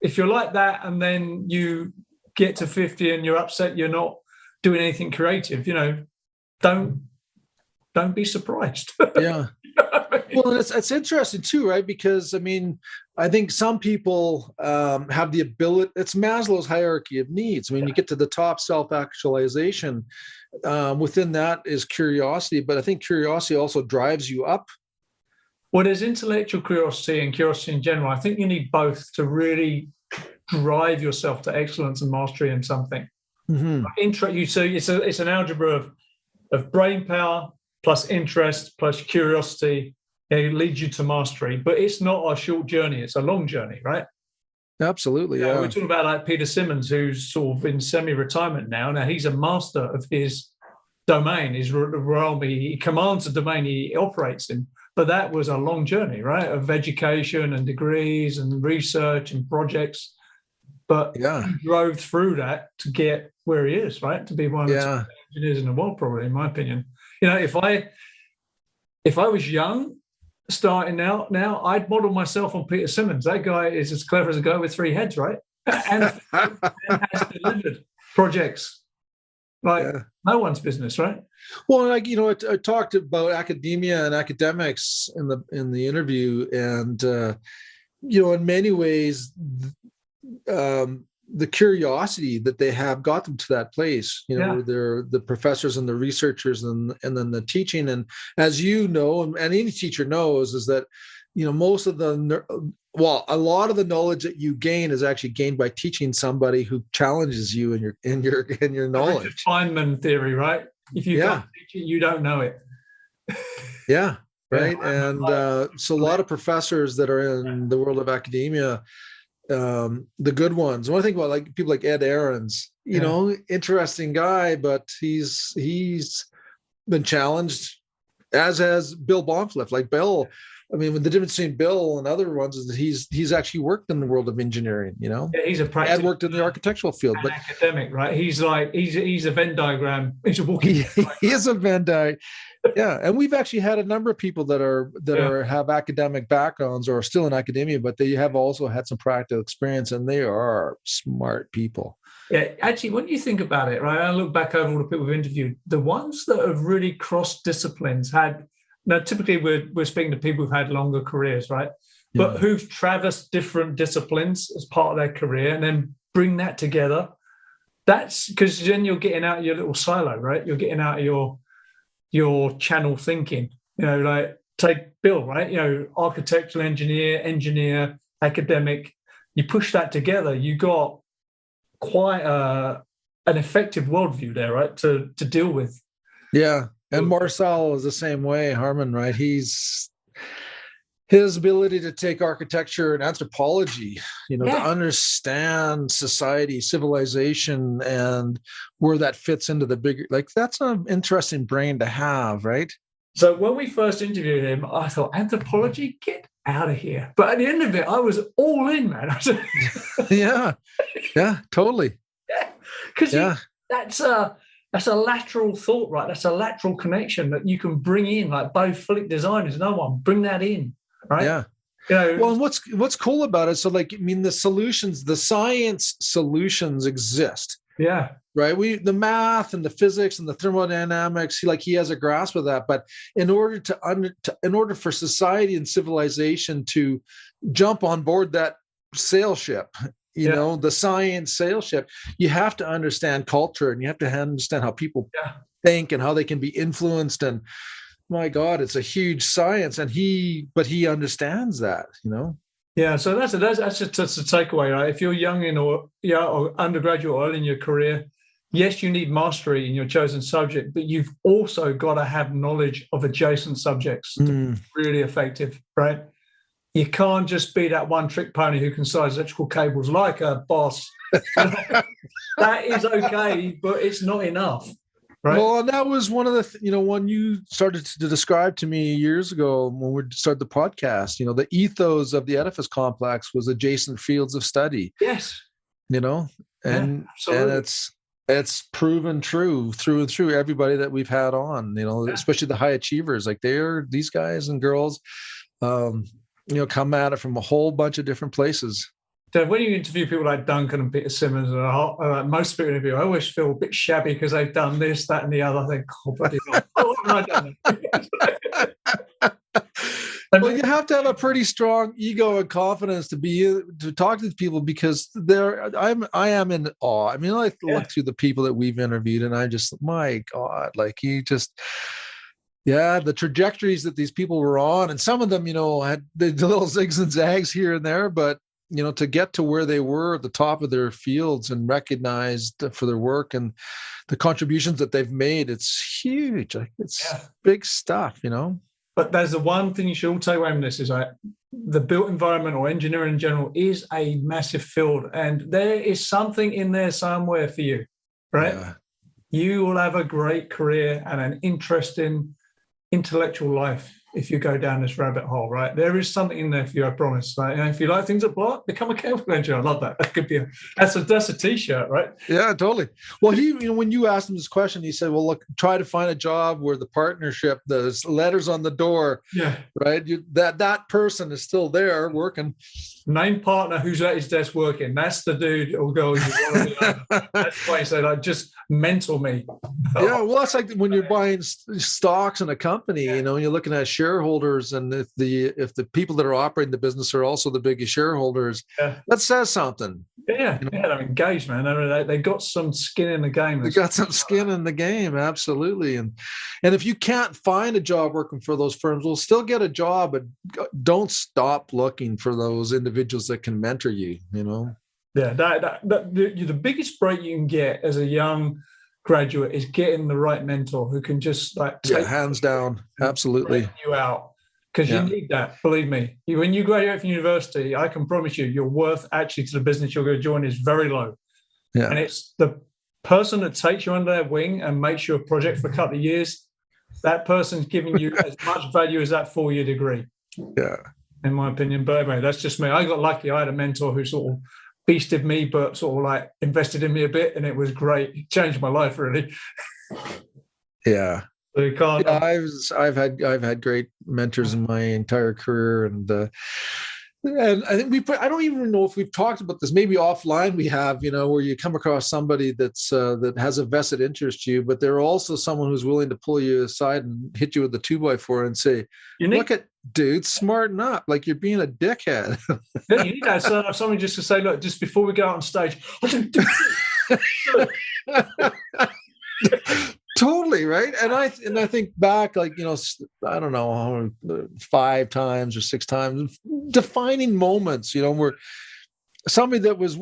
if you're like that and then you get to 50 and you're upset you're not doing anything creative, you know, don't be surprised. Yeah. Well, it's interesting too, right? Because I mean, I think some people have the ability. It's Maslow's hierarchy of needs. I mean, you get to the top, self-actualization. Within that is curiosity, but I think curiosity also drives you up. Well, there's intellectual curiosity and curiosity in general. I think you need both to really drive yourself to excellence and mastery in something. Mm-hmm. So it's an algebra of brain power plus interest plus curiosity. It leads you to mastery, but it's not a short journey; it's a long journey, right? Absolutely, yeah. We're talking about like Peter Simmons, who's sort of in semi-retirement now. Now he's a master of his domain, his realm. He commands the domain he operates in. But that was a long journey, right? Of education and degrees and research and projects. But he drove through that to get where he is, right? To be one of the top engineers in the world, probably, in my opinion. You know, if I was young, starting out now, I'd model myself on Peter Simmons. That guy is as clever as a guy with three heads, right? And has delivered projects like no one's business, right? Well, like, you know, I talked about academia and academics in the interview, and you know, in many ways, the curiosity that they have got them to that place. You know, they're the professors and the researchers, and then the teaching. And as you know, and any teacher knows, is that, you know, most of a lot of the knowledge that you gain is actually gained by teaching somebody who challenges you in your knowledge. Richard Feynman theory, right? If you can't teach it, you don't know it. Yeah, right. And so a lot of professors that are in the world of academia, the good ones. When I think about like people like Ed Ahrens, you know, interesting guy, but he's been challenged, as has Bill Baumfliff. Like Bill, I mean, the difference between Bill and other ones is that he's actually worked in the world of engineering. You know, he's a practical. Ed worked in the architectural field, but academic, right? He's a Venn diagram. He's a walking. He is a Venn diagram. Yeah, and we've actually had a number of people that have academic backgrounds or are still in academia, but they have also had some practical experience, and they are smart people. Yeah, actually, when you think about it, right, I look back over all the people we've interviewed, the ones that have really crossed disciplines had. Now, typically, we're speaking to people who've had longer careers, right? Yeah. But who've traversed different disciplines as part of their career and then bring that together. That's because then you're getting out of your little silo, right? You're getting out of your channel thinking. You know, like take Bill, right? You know, architectural engineer, academic. You push that together, you got quite an effective worldview there, right? To deal with. Yeah. And Marcel is the same way, Harmon, right? His ability to take architecture and anthropology, you know, to understand society, civilization, and where that fits into the bigger, like that's an interesting brain to have, right? So when we first interviewed him, I thought, anthropology, get out of here. But at the end of it, I was all in, man. Yeah, totally. Yeah, because that's a lateral thought, right? That's a lateral connection that you can bring in, like biophilic designers. No one bring that in, right? Yeah. You know, well, and what's cool about it? So, like, I mean, the science solutions exist. Yeah. Right. The math and the physics and the thermodynamics, he has a grasp of that. But in order for society and civilization to jump on board that sail ship, you know, the science sail ship, you have to understand culture, and you have to understand how people think and how they can be influenced. And my God, it's a huge science. And he understands that, you know? Yeah. So that's a takeaway, right? If you're young or undergraduate or early in your career, yes, you need mastery in your chosen subject, but you've also got to have knowledge of adjacent subjects to be really effective, right? You can't just be that one-trick pony who can size electrical cables like a boss. That is okay, but it's not enough, right? Well, and that was one of the, when you started to describe to me years ago when we started the podcast, the ethos of the Edifice complex was adjacent fields of study. Yes. And it's proven true through and through everybody that we've had on, especially the high achievers. Like these guys and girls, come at it from a whole bunch of different places. So when you interview people like Duncan and Peter Simmons, and most people interview, I always feel a bit shabby because they've done this, that, and the other. I think, oh, bloody hell, what have I done? Well, you have to have a pretty strong ego and confidence to talk to people, because I am in awe. I mean, I look through the people that we've interviewed, and I just, my God, like the trajectories that these people were on, and some of them, had the little zigs and zags here and there, but to get to where they were at the top of their fields and recognized for their work and the contributions that they've made, it's huge. It's big stuff, But there's the one thing you should all take away from this is the built environment or engineering in general is a massive field, and there is something in there somewhere for you, right? Yeah. You will have a great career and an interesting intellectual life if you go down this rabbit hole, right? There is something in there for you, I promise. Right? If you like things that block, become a chemical engineer. I love that. That could be that's a t-shirt, right? Yeah, totally. Well, when you asked him this question, he said, well, look, try to find a job where the partnership, the letters on the door, right? That person is still there working. Name partner who's at his desk working. That's the dude or girl you want to be. That's why he said, just mentor me. Yeah, well, that's like when you're buying stocks in a company, you're looking at shareholders, and if the people that are operating the business are also the biggest shareholders, that says something. Yeah, they're engaged, man. They got some skin in the game. They got some skin in the game, absolutely. And if you can't find a job working for those firms, well, still get a job, but don't stop looking for those individuals that can mentor you. Yeah, the biggest break you can get as a young graduate is getting the right mentor who can just take hands down, absolutely, you out, because you need that. Believe me, when you graduate from university, I can promise you your worth actually to the business you're going to join is very low. Yeah, and it's the person that takes you under their wing and makes you a project for a couple of years. That person's giving you as much value as that 4-year degree. Yeah, in my opinion. But anyway, that's just me. I got lucky. I had a mentor who sort of beasted me, but sort of invested in me a bit, and it was great. It changed my life, really. Yeah. So you can't. I've had great mentors in my entire career, and I think I don't even know if we've talked about this. Maybe offline we have, where you come across somebody that has a vested interest in you, but they're also someone who's willing to pull you aside and hit you with the 2x4 and say, "Look at dude, smarten up! Like you're being a dickhead." Yeah, you need that. So somebody just to say, "Look, just before we go out on stage, Totally right." And I think back, I don't know, 5 times or 6 times, defining moments, where somebody that was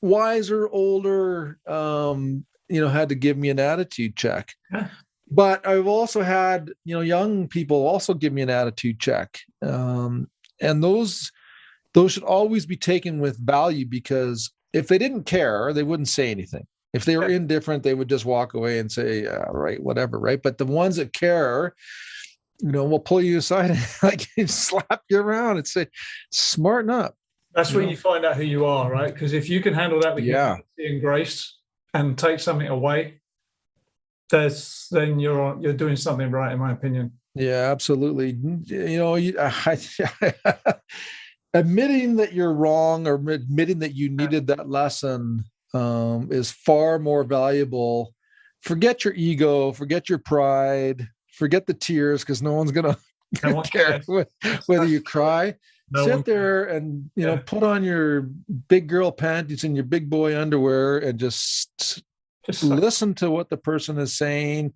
wiser, older, had to give me an attitude check. Yeah. But I've also had, young people also give me an attitude check. And those should always be taken with value, because if they didn't care, they wouldn't say anything. If they were indifferent, they would just walk away and say, right, whatever, right? But the ones that care, will pull you aside and slap you around and say, smarten up. That's when you find out who you are, right? Because if you can handle that with humility and grace and take something away, then you're doing something right, in my opinion. Yeah, absolutely. Admitting that you're wrong, or admitting that you needed that lesson, is far more valuable. Forget your ego, forget your pride, forget the tears, because no one's gonna care whether you cry. Sit there and put on your big girl panties and your big boy underwear and just listen to what the person is saying,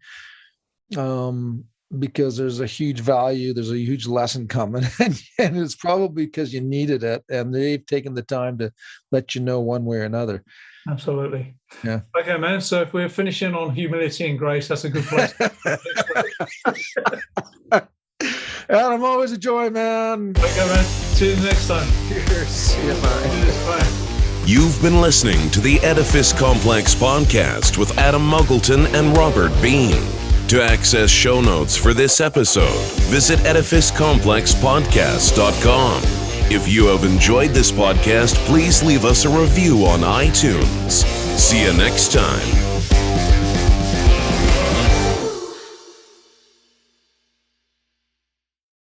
because there's a huge value, there's a huge lesson coming, and it's probably because you needed it, and they've taken the time to let you know one way or another. Absolutely. Yeah. Okay, man. So if we're finishing on humility and grace, that's a good place. Adam, always a joy, man. Okay, man. See you next time. Cheers. See you, bye. You've been listening to the Edifice Complex podcast with Adam Muggleton and Robert Bean. To access show notes for this episode, visit edificecomplexpodcast.com. If you have enjoyed this podcast, please leave us a review on iTunes. See you next time.